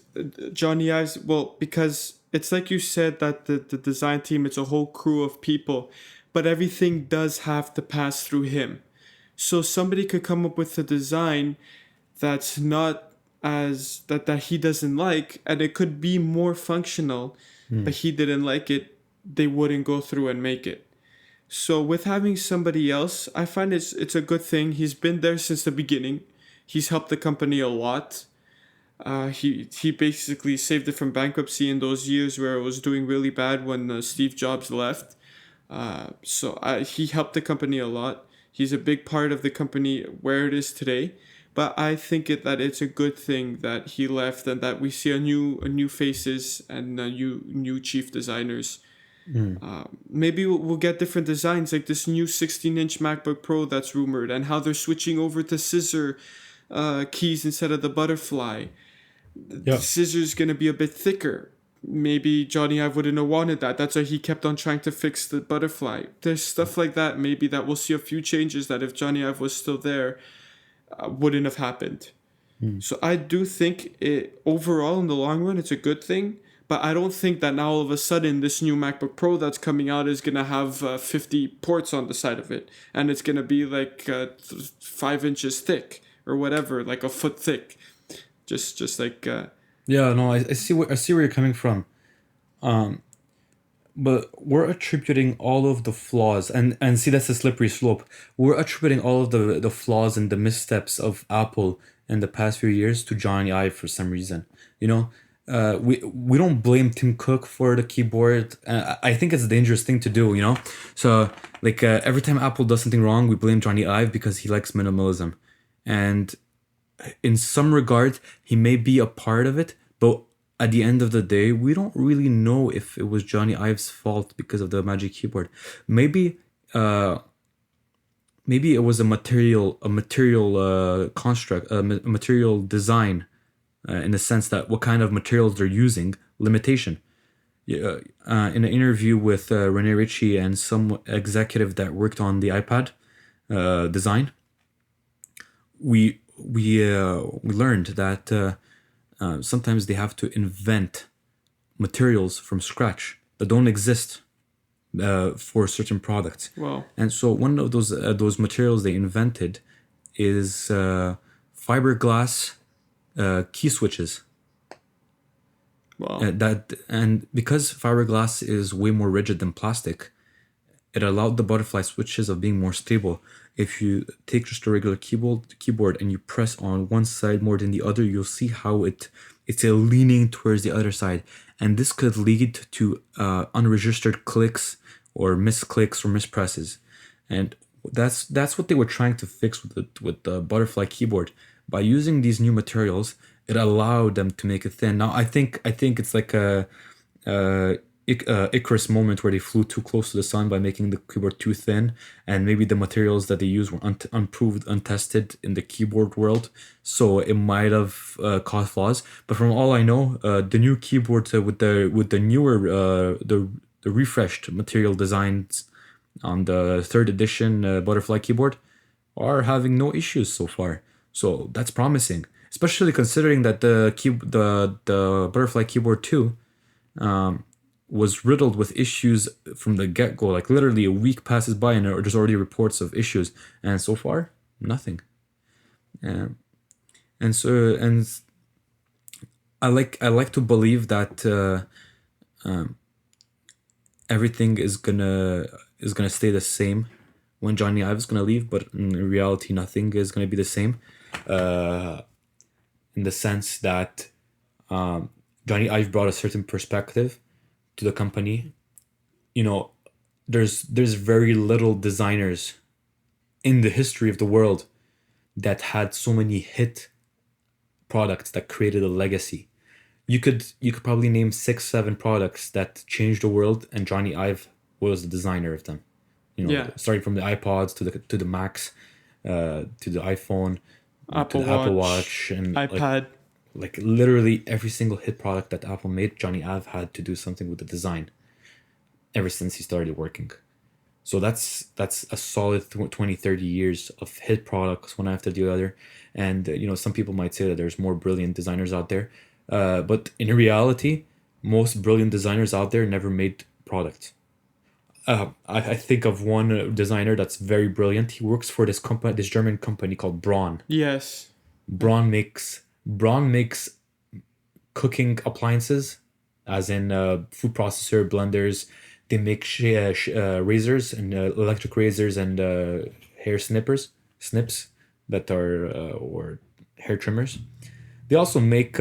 [SPEAKER 1] Johnny Ives, well, because it's like you said that the design team, it's a whole crew of people, but everything does have to pass through him. So somebody could come up with a design that's not that he doesn't like, and it could be more functional, but he didn't like it. They wouldn't go through and make it. So with having somebody else, I find it's a good thing. He's been there since the beginning. He's helped the company a lot. He basically saved it from bankruptcy in those years where it was doing really bad when Steve Jobs left. He helped the company a lot. He's a big part of the company where it is today. But I think that it's a good thing that he left and that we see a new faces and new chief designers. Maybe we'll get different designs like this new 16-inch MacBook Pro that's rumored, and how they're switching over to scissor keys instead of the butterfly. The
[SPEAKER 2] Yeah.
[SPEAKER 1] scissor's gonna be a bit thicker. Maybe Johnny Ive wouldn't have wanted that. That's why he kept on trying to fix the butterfly. There's stuff like that. Maybe that we'll see a few changes that if Johnny Ive was still there, wouldn't have happened. So I do think it overall in the long run it's a good thing, But I don't think that now all of a sudden this new MacBook Pro that's coming out is gonna have 50 ports on the side of it, and it's gonna be like 5 inches thick or whatever, like a foot thick. Just like
[SPEAKER 2] Yeah, no, I see where you're coming from. But we're attributing all of the flaws, and see, that's a slippery slope. We're attributing all of the flaws and the missteps of Apple in the past few years to Johnny Ive for some reason. You know, we don't blame Tim Cook for the keyboard. I think it's a dangerous thing to do. You know, so like every time Apple does something wrong, we blame Johnny Ive because he likes minimalism, and in some regard, he may be a part of it, but at the end of the day, we don't really know if it was Johnny Ive's fault because of the Magic Keyboard. Maybe, maybe it was a material construct, a material design, in the sense that what kind of materials they're using, limitation. Yeah, in an interview with Rene Ritchie and some executive that worked on the iPad design, we learned that sometimes they have to invent materials from scratch that don't exist for certain products.
[SPEAKER 1] well,
[SPEAKER 2] And so one of those materials they invented is fiberglass key switches.
[SPEAKER 1] well,
[SPEAKER 2] And because fiberglass is way more rigid than plastic, it allowed the butterfly switches of being more stable. If you take just a regular keyboard and you press on one side more than the other, you'll see how it's a leaning towards the other side, and this could lead to unregistered clicks or misclicks or mispresses, and that's what they were trying to fix with the butterfly keyboard. By using these new materials, it allowed them to make it thin. Now I think it's like a Icarus moment where they flew too close to the sun by making the keyboard too thin, and maybe the materials that they used were unproved, untested in the keyboard world, so it might have caused flaws. But from all I know, the new keyboard with the newer the refreshed material designs on the third edition butterfly keyboard are having no issues so far. So that's promising, especially considering that the butterfly keyboard 2 was riddled with issues from the get-go. Like literally a week passes by and there's already reports of issues, and so far nothing. Um, and I like to believe that everything is gonna stay the same when Johnny Ive is gonna leave, but in reality, nothing is gonna be the same. In the sense that Johnny Ive brought a certain perspective to the company. You know, there's very little designers in the history of the world that had so many hit products that created a legacy. You could probably name 6 7 products that changed the world, and Johnny Ive was the designer of them. You know,
[SPEAKER 1] yeah.
[SPEAKER 2] starting from the iPods to the Macs, to the iPhone, to
[SPEAKER 1] Apple
[SPEAKER 2] the Apple
[SPEAKER 1] Watch,
[SPEAKER 2] Watch, and
[SPEAKER 1] iPad.
[SPEAKER 2] like literally every single hit product that Apple made, Johnny Ive had to do something with the design ever since he started working. So that's a solid 20 30 years of hit products one after the other. And some people might say that there's more brilliant designers out there, but in reality, most brilliant designers out there never made products. I think of one designer that's very brilliant. He works for this German company called Braun.
[SPEAKER 1] Yes.
[SPEAKER 2] Braun makes cooking appliances, as in food processor, blenders. They make razors and electric razors and hair snips that are or hair trimmers. They also make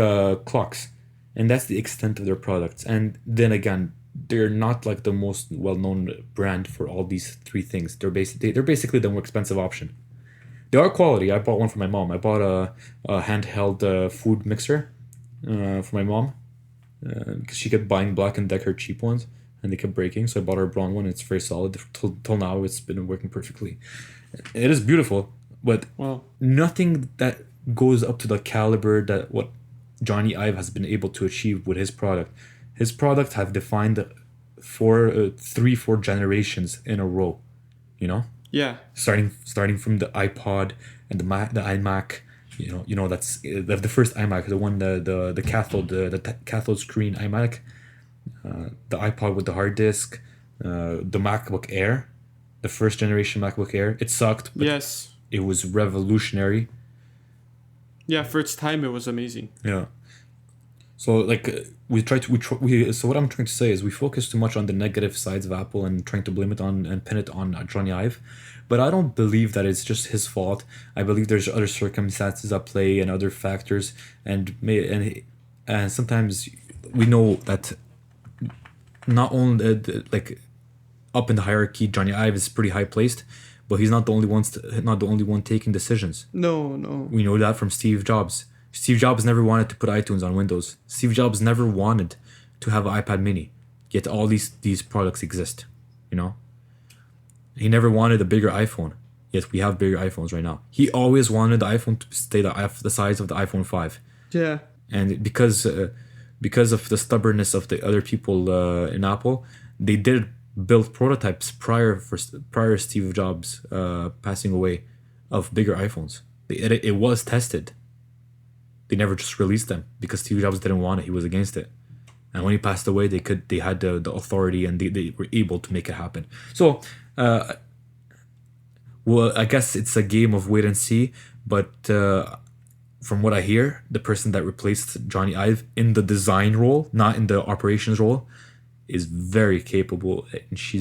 [SPEAKER 2] clocks, and that's the extent of their products. And then again, they're not like the most well-known brand for all these three things. They're basically the more expensive option. They are quality. I bought one for my mom. I bought a handheld food mixer for my mom because she kept buying Black and Decker cheap ones and they kept breaking. So I bought her a Braun one. It's very solid. Till now, it's been working perfectly. It is beautiful, but
[SPEAKER 1] Well,
[SPEAKER 2] nothing that goes up to the caliber that what Johnny Ive has been able to achieve with his product. His product have defined 4 generations in a row. You know,
[SPEAKER 1] yeah.
[SPEAKER 2] starting from the iPod and the iMac. That's the first iMac, the one the cathode screen iMac. the iPod with the hard disk, the MacBook Air, the first generation MacBook Air. It sucked, but
[SPEAKER 1] Yes.
[SPEAKER 2] it was revolutionary.
[SPEAKER 1] Yeah, for its time, it was amazing.
[SPEAKER 2] Yeah. So like we try to we so what I'm trying to say is we focus too much on the negative sides of Apple and trying to blame it on and pin it on Johnny Ive, but I don't believe that it's just his fault. I believe there's other circumstances at play and other factors, and sometimes we know that not only like up in the hierarchy, Johnny Ive is pretty high placed, but he's not the only not the only one taking decisions.
[SPEAKER 1] No, no.
[SPEAKER 2] We know that from Steve Jobs. Steve Jobs never wanted to put iTunes on Windows. Steve Jobs never wanted to have an iPad mini. Yet all these products exist. You know? He never wanted a bigger iPhone. Yet we have bigger iPhones right now. He always wanted the iPhone to stay the size of the iPhone 5.
[SPEAKER 1] Yeah.
[SPEAKER 2] And because of the stubbornness of the other people in Apple, they did build prototypes prior Steve Jobs passing away of bigger iPhones. It was tested. They never just released them because Steve Jobs didn't want it. He was against it. And when he passed away, they had the authority and they were able to make it happen. So, well, I guess it's a game of wait and see. But from what I hear, the person that replaced Johnny Ive in the design role, not in the operations role, is very capable. And she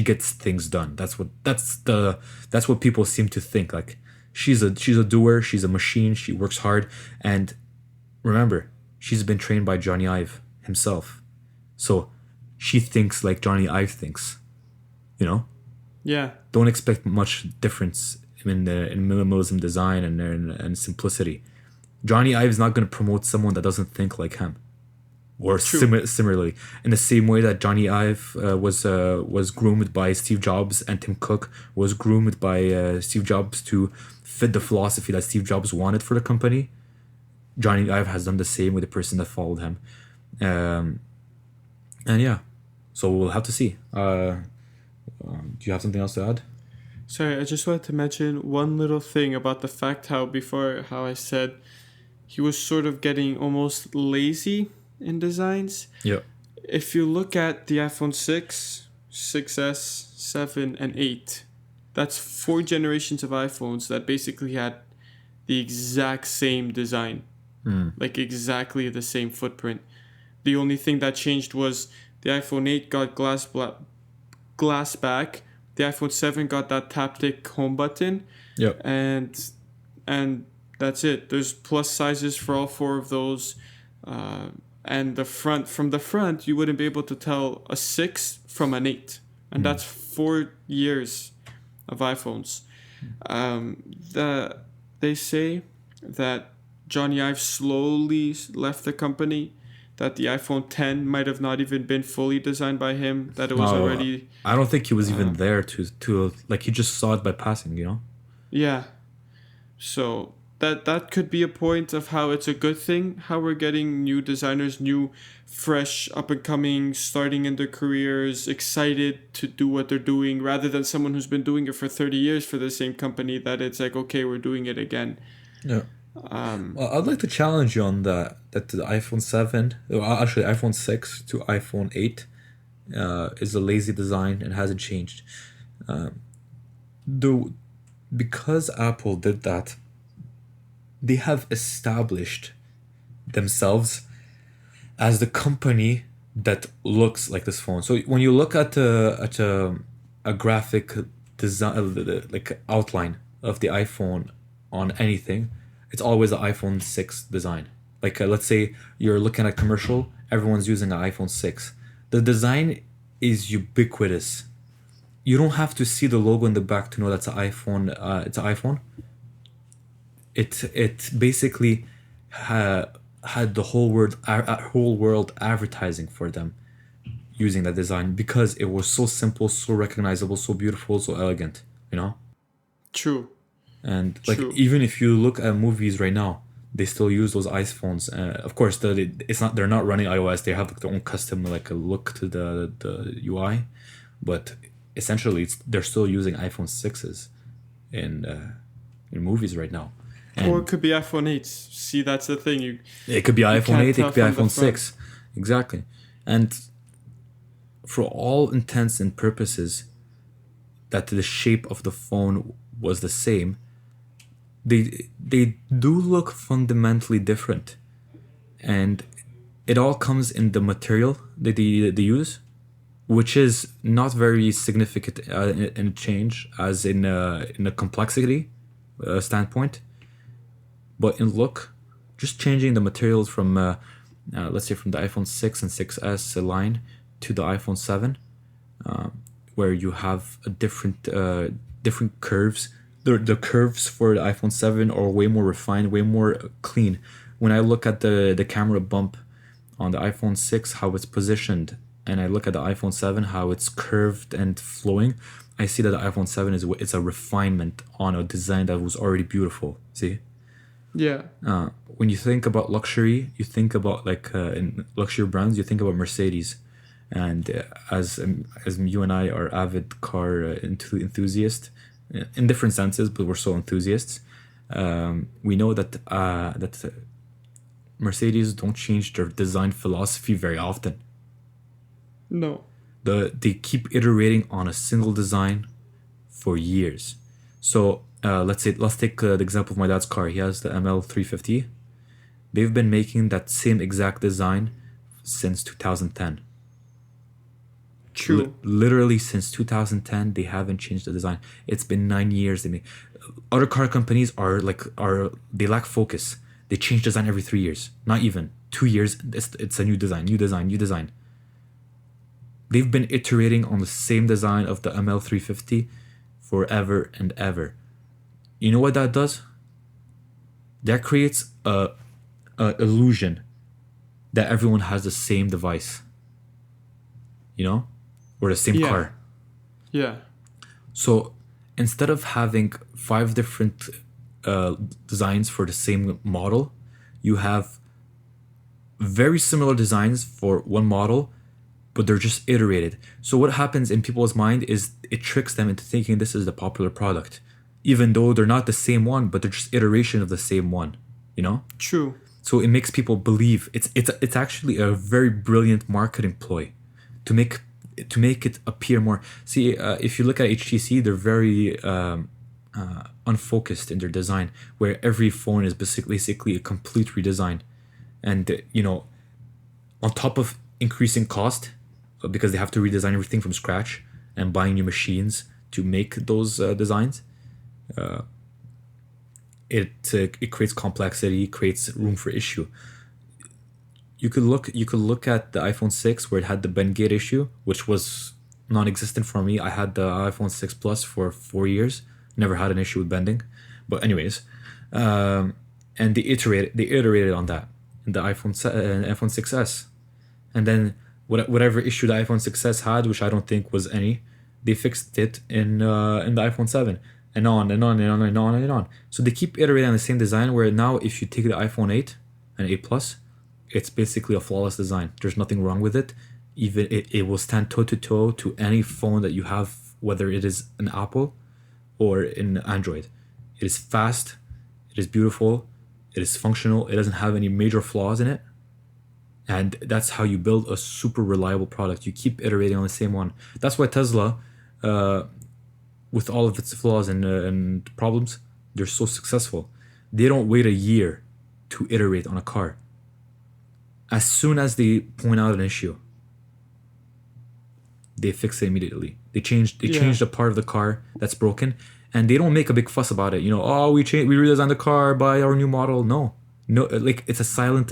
[SPEAKER 2] gets things done. That's what people seem to think. Like she's a doer. She's a machine. She works hard. And remember, she's been trained by Johnny Ive himself, so she thinks like Johnny Ive thinks. You know.
[SPEAKER 1] Yeah.
[SPEAKER 2] Don't expect much difference in minimalism design and simplicity. Johnny Ive is not going to promote someone that doesn't think like him. Or similarly, in the same way that Johnny Ive was groomed by Steve Jobs and Tim Cook was groomed by Steve Jobs to fit the philosophy that Steve Jobs wanted for the company, Johnny Ive has done the same with the person that followed him. And yeah, so we'll have to see. Do you have something else to add?
[SPEAKER 1] Sorry, I just wanted to mention one little thing about the fact how I said he was sort of getting almost lazy in designs.
[SPEAKER 2] Yeah.
[SPEAKER 1] If you look at the iPhone 6, 6S, 7, and 8, that's 4 generations of iPhones that basically had the exact same design. Like exactly the same footprint. The only thing that changed was the iPhone 8 got glass back. The iPhone 7 got that taptic home button.
[SPEAKER 2] Yep.
[SPEAKER 1] And that's it. There's plus sizes for all 4 of those. And from the front, you wouldn't be able to tell a 6 from an 8. And that's 4 years of iPhones. They say that Johnny Ive slowly left the company, that the iPhone 10 might have not even been fully designed by him, that it was already...
[SPEAKER 2] I don't think he was even there to like, he just saw it by passing, you know?
[SPEAKER 1] Yeah. So that could be a point of how it's a good thing, how we're getting new designers, new, fresh, up-and-coming, starting in their careers, excited to do what they're doing, rather than someone who's been doing it for 30 years for the same company, that it's like, okay, we're doing it again.
[SPEAKER 2] Yeah. Well, I'd like to challenge you on that the iPhone 7, actually iPhone 6 to iPhone 8 is a lazy design and hasn't changed. Because Apple did that, they have established themselves as the company that looks like this phone. So when you look at a graphic design, like outline of the iPhone on anything, it's always an iPhone 6 design. Like let's say you're looking at a commercial, everyone's using an iPhone 6. The design is ubiquitous. You don't have to see the logo in the back to know that's an iPhone. It's an iPhone. It basically had the whole world advertising for them using that design because it was so simple, so recognizable, so beautiful, so elegant. You know.
[SPEAKER 1] True.
[SPEAKER 2] And like even if you look at movies right now, they still use those iPhones. Of course, they're not running iOS. They have like their own custom like a look to the UI, but essentially they're still using iPhone 6s in movies right now.
[SPEAKER 1] Or it could be iPhone 8s. See, that's the thing.
[SPEAKER 2] It could be iPhone 8. It could be iPhone 6. exactly. And for all intents and purposes, that the shape of the phone was the same, they do look fundamentally different, and it all comes in the material that they use, which is not very significant in change as in a complexity standpoint, but in look, just changing the materials from let's say from the iPhone 6 and 6s line to the iPhone 7, where you have a different curves. The curves for the iPhone 7 are way more refined, way more clean. When I look at the camera bump on the iPhone 6, how it's positioned, and I look at the iPhone 7, how it's curved and flowing, I see that the iPhone 7 it's a refinement on a design that was already beautiful. See?
[SPEAKER 1] Yeah.
[SPEAKER 2] When you think about luxury, you think about like in luxury brands, you think about Mercedes, and as you and I are avid car enthusiasts, in different senses, but we're so enthusiasts. We know that Mercedes don't change their design philosophy very often.
[SPEAKER 1] No.
[SPEAKER 2] They keep iterating on a single design for years. So let's take the example of my dad's car. He has the ML350. They've been making that same exact design since 2010.
[SPEAKER 1] True.
[SPEAKER 2] Literally since 2010, they haven't changed the design. It's been 9 years. Other car companies they lack focus. They change design every 3 years, not even 2 years. It's a new design, new design, new design. They've been iterating on the same design of the ML350 forever and ever. You know what that does? That creates a illusion that everyone has the same device. You know? Or the same
[SPEAKER 1] Yeah.
[SPEAKER 2] car.
[SPEAKER 1] Yeah.
[SPEAKER 2] So instead of having 5 different designs for the same model, you have very similar designs for one model, but they're just iterated. So what happens in people's mind is it tricks them into thinking this is the popular product, even though they're not the same one, but they're just iteration of the same one. You know?
[SPEAKER 1] True.
[SPEAKER 2] So it makes people believe it's actually a very brilliant marketing ploy to make it appear more. See, if you look at HTC, they're very unfocused in their design, where every phone is basically a complete redesign, and on top of increasing cost, because they have to redesign everything from scratch and buying new machines to make those designs. It creates complexity, creates room for issue. You could look at the iPhone 6 where it had the bend gate issue, which was non-existent for me. I had the iPhone 6 Plus for 4 years, never had an issue with bending. But anyways, and they iterated on that in the iPhone 6s, and then whatever issue the iPhone 6s had, which I don't think was any, they fixed it in the iPhone 7, and on and on and on and on and on. So they keep iterating on the same design. Where now, if you take the iPhone 8 and 8 Plus, it's basically a flawless design. There's nothing wrong with it. Even it will stand toe to toe to any phone that you have, whether it is an Apple or in Android. It is fast, it is beautiful, it is functional, it doesn't have any major flaws in it. And that's how you build a super reliable product. You keep iterating on the same one. That's why Tesla, with all of its flaws and problems, they're so successful. They don't wait a year to iterate on a car. As soon as they point out an issue, they fix it immediately. They change the part of the car that's broken, and they don't make a big fuss about it. Oh, we redesigned the car, buy our new model. No, like it's a silent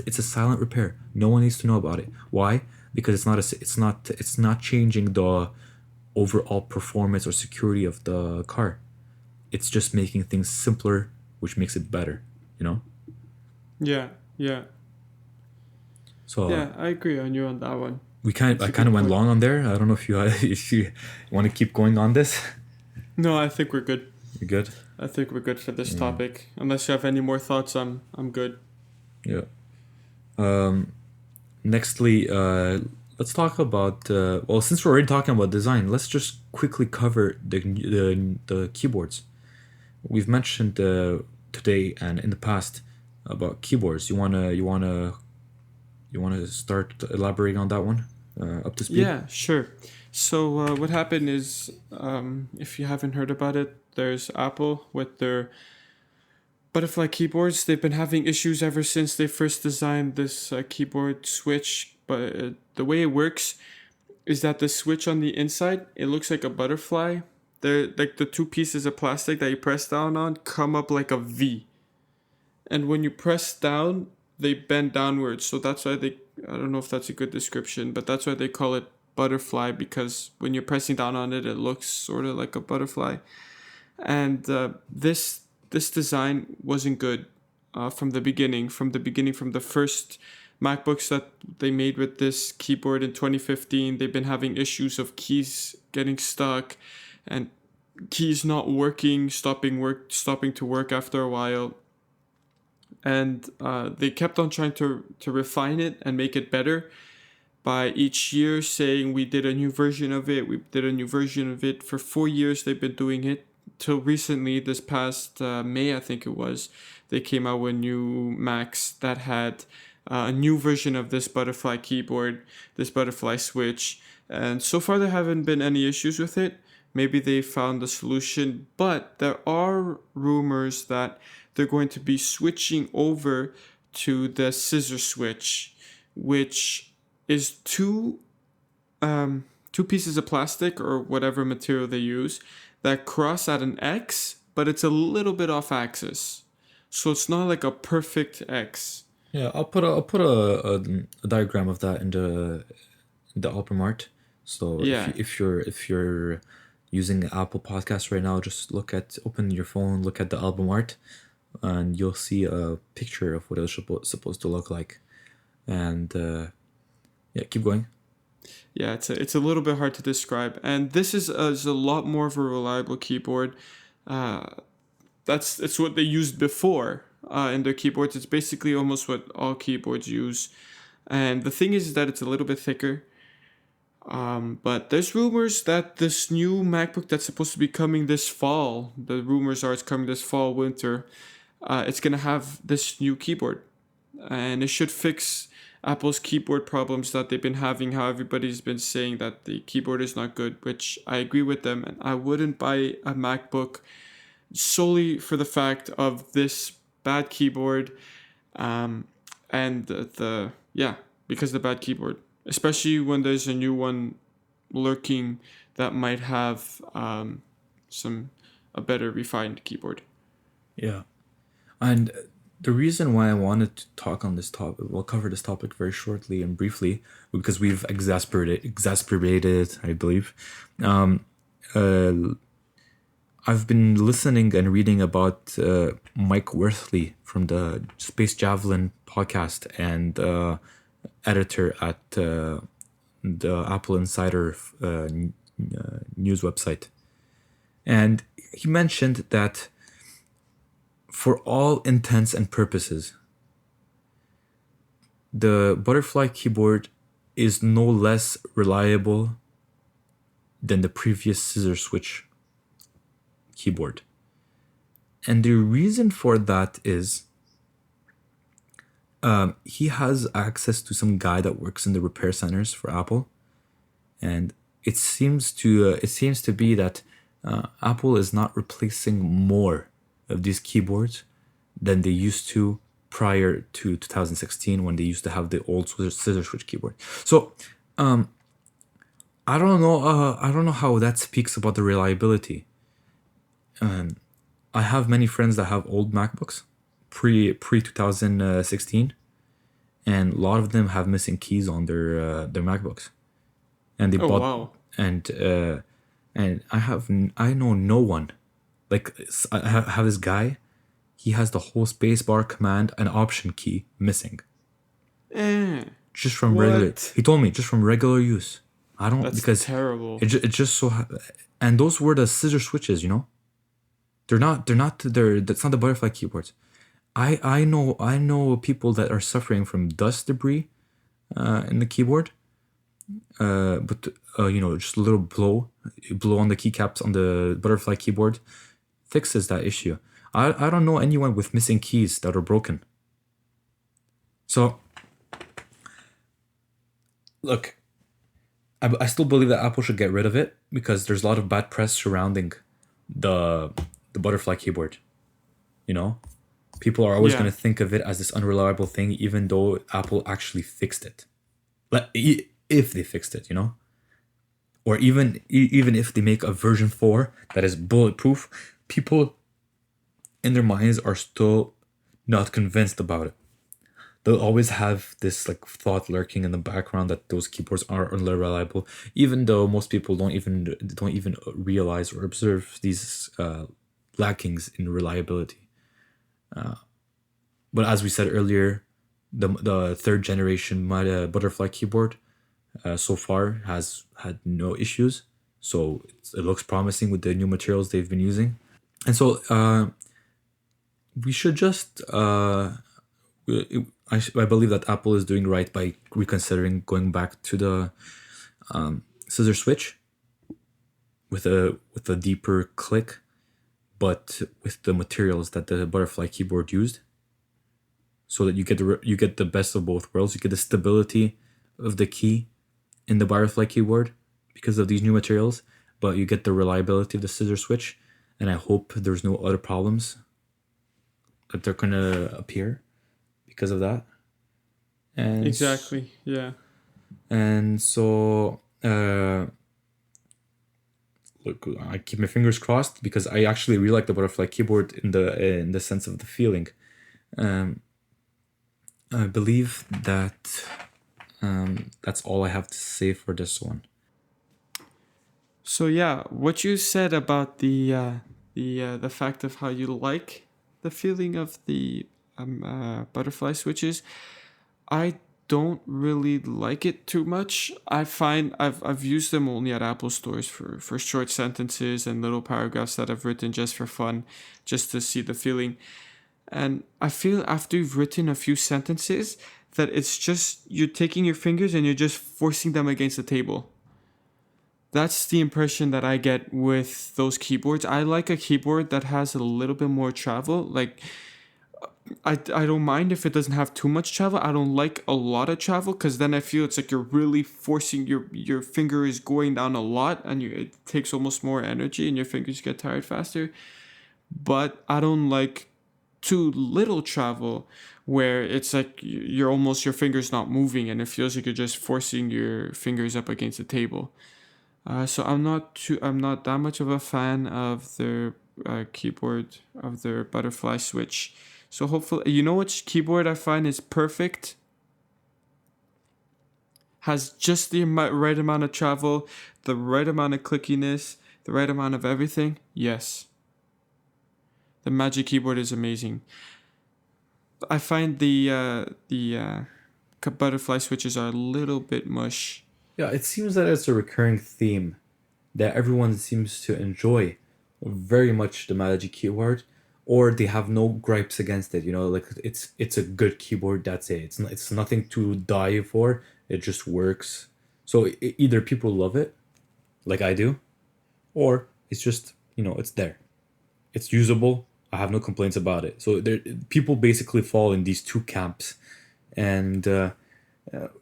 [SPEAKER 2] repair. No one needs to know about it. Why? Because it's not changing the overall performance or security of the car. It's just making things simpler, which makes it better.
[SPEAKER 1] Yeah. Yeah.
[SPEAKER 2] So
[SPEAKER 1] Yeah, I agree on you on that one.
[SPEAKER 2] I kind of went long on there. I don't know if you if you want to keep going on this.
[SPEAKER 1] No, I think we're good.
[SPEAKER 2] You're good.
[SPEAKER 1] I think we're good for this topic. Unless you have any more thoughts, I'm good.
[SPEAKER 2] Yeah. Nextly, let's talk about. Well, since we're already talking about design, let's just quickly cover the keyboards. We've mentioned today and in the past about keyboards. You wanna You want to start elaborating on that one? Up to speed?
[SPEAKER 1] Yeah, sure. So what happened is, if you haven't heard about it, there's Apple with their butterfly keyboards. They've been having issues ever since they first designed this keyboard switch. But the way it works is that the switch on the inside, it looks like a butterfly. They're like the two pieces of plastic that you press down on come up like a V. And when you press down, they bend downwards. So that's why they, I don't know if that's a good description, but that's why they call it butterfly, because when you're pressing down on it, it looks sort of like a butterfly. And this design wasn't good from the beginning. From the first MacBooks that they made with this keyboard in 2015, they've been having issues of keys getting stuck and keys not working, stopping to work after a while. And they kept on trying to refine it and make it better by each year saying we did a new version of it. We did a new version of it. For 4 years they've been doing it. Till recently, this past May, I think it was, they came out with new Macs that had a new version of this butterfly keyboard, this butterfly switch. And so far there haven't been any issues with it. Maybe they found the solution, but there are rumors that they're going to be switching over to the scissor switch, which is two pieces of plastic or whatever material they use that cross at an X, but it's a little bit off axis. So it's not like a perfect X.
[SPEAKER 2] Yeah, I'll put a diagram of that in the album art. So
[SPEAKER 1] Yeah.
[SPEAKER 2] if you're using Apple Podcasts right now, just open your phone, look at the album art, and you'll see a picture of what it's supposed to look like. And yeah, keep going.
[SPEAKER 1] Yeah, it's a little bit hard to describe. And this is a lot more of a reliable keyboard. It's what they used before in their keyboards. It's basically almost what all keyboards use. And the thing is that it's a little bit thicker. But there's rumors that this new MacBook that's supposed to be coming this fall, the rumors are it's coming this fall, winter, it's going to have this new keyboard. And it should fix Apple's keyboard problems that they've been having, how everybody's been saying that the keyboard is not good, which I agree with them. And I wouldn't buy a MacBook solely for the fact of this bad keyboard and because the bad keyboard, especially when there's a new one lurking that might have a better refined keyboard.
[SPEAKER 2] Yeah. And the reason why I wanted to talk on this topic, we'll cover this topic very shortly and briefly, because we've exasperated, I believe. I've been listening and reading about Mike Worthley from the Space Javelin podcast and editor at the Apple Insider news website. And he mentioned that for all intents and purposes, the butterfly keyboard is no less reliable than the previous scissor switch keyboard. And the reason for that is he has access to some guy that works in the repair centers for Apple, and it seems to be that Apple is not replacing more of these keyboards than they used to prior to 2016 when they used to have the old scissor switch keyboard. So I don't know how that speaks about the reliability. I have many friends that have old MacBooks pre 2016, and a lot of them have missing keys on their MacBooks, and they bought
[SPEAKER 1] Wow.
[SPEAKER 2] and I know no one. Like, I have this guy, he has the whole spacebar command and option key missing. Just from regular. He told me just from regular use. I don't.
[SPEAKER 1] That's
[SPEAKER 2] because
[SPEAKER 1] terrible.
[SPEAKER 2] It just so and those were the scissor switches, you know. That's not the butterfly keyboards. I know people that are suffering from dust debris in the keyboard. But just a little blow on the keycaps on the butterfly keyboard fixes that issue. I don't know anyone with missing keys that are broken. So Look, I still believe that Apple should get rid of it because there's a lot of bad press surrounding the the butterfly keyboard. You know, people are always
[SPEAKER 1] Yeah.
[SPEAKER 2] going to think of it as this unreliable thing, even though Apple actually fixed it. Like if they fixed it, or even if they make a version 4 that is bulletproof, people in their minds are still not convinced about it. They'll always have this like thought lurking in the background that those keyboards are unreliable, even though most people don't even realize or observe these lackings in reliability. But as we said earlier, the third generation butterfly keyboard so far has had no issues, so it looks promising with the new materials they've been using. And so we should just I believe that Apple is doing right by reconsidering going back to the scissor switch with a deeper click, but with the materials that the butterfly keyboard used, so that you get the best of both worlds. You get the stability of the key in the butterfly keyboard because of these new materials, but you get the reliability of the scissor switch. And I hope there's no other problems that they're gonna appear because of that. And
[SPEAKER 1] Exactly. Yeah.
[SPEAKER 2] and so look, I keep my fingers crossed because I actually really like the butterfly keyboard in the sense of the feeling. Um, I believe that that's all I have to say for this one.
[SPEAKER 1] So yeah, what you said about the fact of how you like the feeling of the butterfly switches, I don't really like it too much. I find I've used them only at Apple stores for short sentences and little paragraphs that I've written just for fun, just to see the feeling. And I feel after you've written a few sentences that it's just you're taking your fingers and you're just forcing them against the table. That's the impression that I get with those keyboards. I like a keyboard that has a little bit more travel. Like I don't mind if it doesn't have too much travel. I don't like a lot of travel because then I feel it's like you're really forcing your finger is going down a lot and it takes almost more energy and your fingers get tired faster. But I don't like too little travel where it's like you're almost your fingers not moving and it feels like you're just forcing your fingers up against the table. So I'm not that much of a fan of their keyboard of their butterfly switch. So hopefully, you know which keyboard I find is perfect, has just the right amount of travel, the right amount of clickiness, the right amount of everything. Yes, the Magic Keyboard is amazing. I find the butterfly switches are a little bit mush.
[SPEAKER 2] Yeah, it seems that it's a recurring theme that everyone seems to enjoy very much the Magic keyboard, or they have no gripes against it. Like it's a good keyboard. That's it. It's nothing to die for. It just works. So either people love it, like I do, or it's just it's there. It's usable. I have no complaints about it. So people basically fall in these two camps, and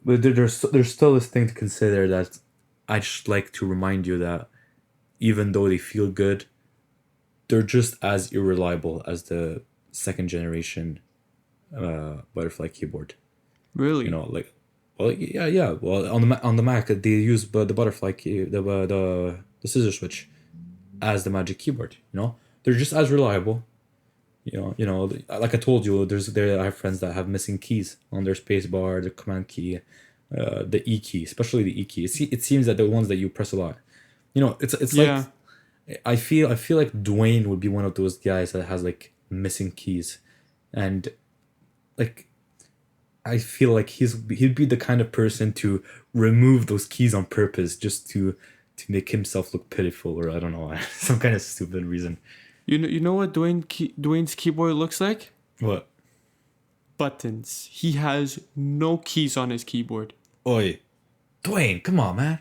[SPEAKER 2] but there's still this thing to consider that I just like to remind you that even though they feel good, they're just as irreliable as the second generation butterfly keyboard.
[SPEAKER 1] Really?
[SPEAKER 2] Like, well, yeah, yeah. Well, on the Mac, they use the butterfly key, the scissor switch as the Magic keyboard. They're just as reliable. Like I told you, I have friends that have missing keys on their space bar, the command key, the E key, especially the E key. It seems that the ones that you press a lot. It's like
[SPEAKER 1] Yeah.
[SPEAKER 2] I feel like Dwane would be one of those guys that has like missing keys, and like I feel like he'd be the kind of person to remove those keys on purpose just to make himself look pitiful, or I don't know, some kind of stupid reason.
[SPEAKER 1] You know what Dwayne's keyboard looks like?
[SPEAKER 2] What?
[SPEAKER 1] Buttons. He has no keys on his keyboard.
[SPEAKER 2] Oi, Dwane, come on, man,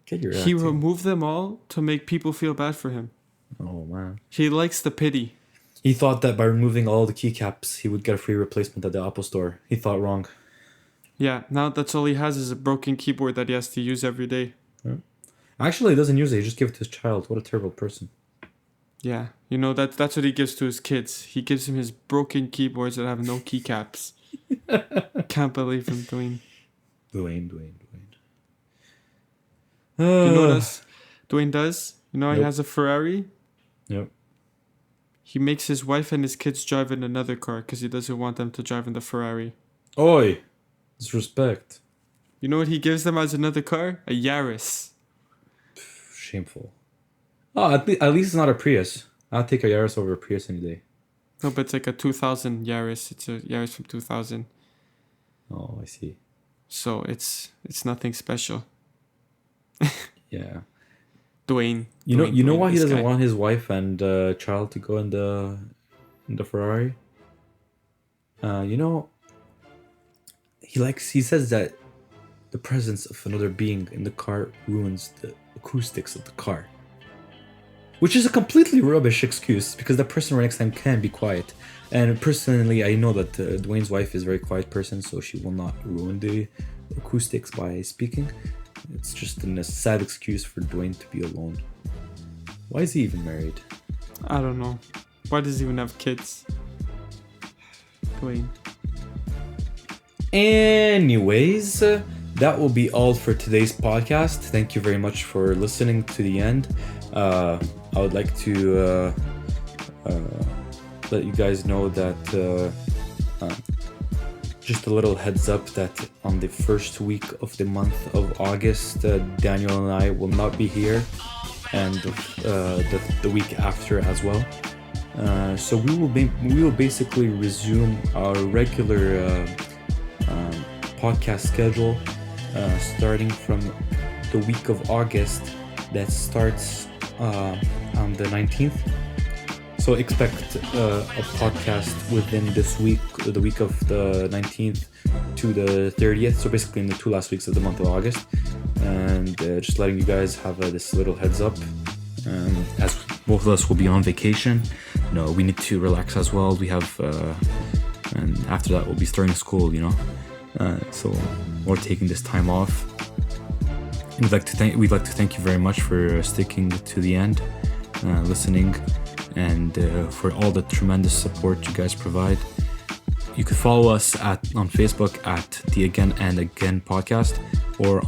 [SPEAKER 2] get your
[SPEAKER 1] He
[SPEAKER 2] act here.
[SPEAKER 1] removed them all to make people feel bad for him.
[SPEAKER 2] Oh man.
[SPEAKER 1] He likes the pity.
[SPEAKER 2] He thought that by removing all the keycaps, he would get a free replacement at the Apple Store. He thought wrong.
[SPEAKER 1] Yeah, now that's all he has is a broken keyboard that he has to use every day.
[SPEAKER 2] Yeah. Actually, he doesn't use it. He just gives it to his child. What a terrible person.
[SPEAKER 1] Yeah, that's what he gives to his kids. He gives him his broken keyboards that have no keycaps. Can't believe him, Dwane.
[SPEAKER 2] Dwane.
[SPEAKER 1] You know what else Dwane does? You know, he
[SPEAKER 2] Nope.
[SPEAKER 1] has a Ferrari.
[SPEAKER 2] Yep.
[SPEAKER 1] He makes his wife and his kids drive in another car because he doesn't want them to drive in the Ferrari.
[SPEAKER 2] Oi! Disrespect.
[SPEAKER 1] You know what he gives them as another car? A Yaris.
[SPEAKER 2] Shameful. Oh, at least it's not a Prius. I'll take a Yaris over a Prius any day.
[SPEAKER 1] No, but it's like a 2000 Yaris. It's a Yaris from 2000.
[SPEAKER 2] Oh, I see.
[SPEAKER 1] So it's nothing special.
[SPEAKER 2] Yeah.
[SPEAKER 1] Dwane.
[SPEAKER 2] You know why he
[SPEAKER 1] this
[SPEAKER 2] doesn't
[SPEAKER 1] guy.
[SPEAKER 2] want his wife and child to go in the Ferrari? He says that the presence of another being in the car ruins the acoustics of the car. Which is a completely rubbish excuse because the person right next time can be quiet. And personally, I know that Dwayne's wife is a very quiet person, so she will not ruin the acoustics by speaking. It's just a sad excuse for Dwayne to be alone. Why is he even married?
[SPEAKER 1] I don't know. Why does he even have kids? Dwane.
[SPEAKER 2] Anyways, that will be all for today's podcast. Thank you very much for listening to the end. I would like to let you guys know that just a little heads up that on the first week of the month of August, Daniel and I will not be here, and the week after as well. So we will basically resume our regular podcast schedule starting from the week of August that starts on the 19th. So expect a podcast within this week, the week of the 19th to the 30th. So basically in the 2 last weeks of the month of August. And just letting you guys have this little heads up. As both of us will be on vacation, we need to relax as well. We have, and after that we'll be starting school, so we're taking this time off. We'd like to thank you very much for sticking to the end, listening, and for all the tremendous support you guys provide. You can follow us on Facebook at the Again and Again podcast, or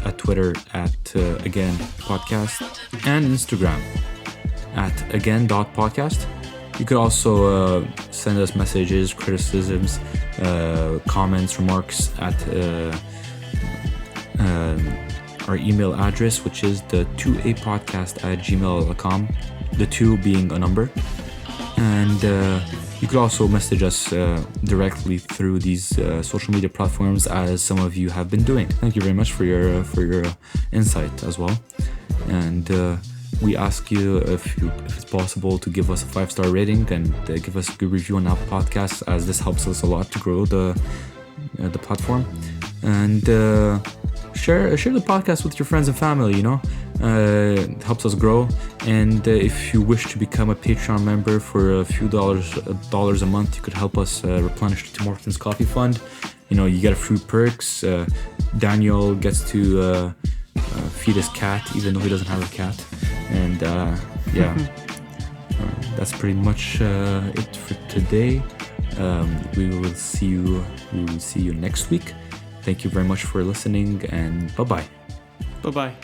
[SPEAKER 2] at Twitter at Again Podcast, and Instagram at again.podcast. You could also send us messages, criticisms, comments, remarks at our email address, which is the 2apodcast@gmail.com, the 2 being a number. And you could also message us directly through these social media platforms, as some of you have been doing. Thank you very much for your insight as well. And we ask you if it's possible to give us a 5-star rating and give us a good review on Apple Podcasts, as this helps us a lot to grow the platform. And share the podcast with your friends and family. It helps us grow. And if you wish to become a Patreon member for a few dollars a month, you could help us replenish the Tim Hortons Coffee Fund. You get a few perks. Daniel gets to feed his cat, even though he doesn't have a cat. And that's pretty much it for today. We will see you next week. Thank you very much for listening, and bye-bye.
[SPEAKER 1] Bye-bye.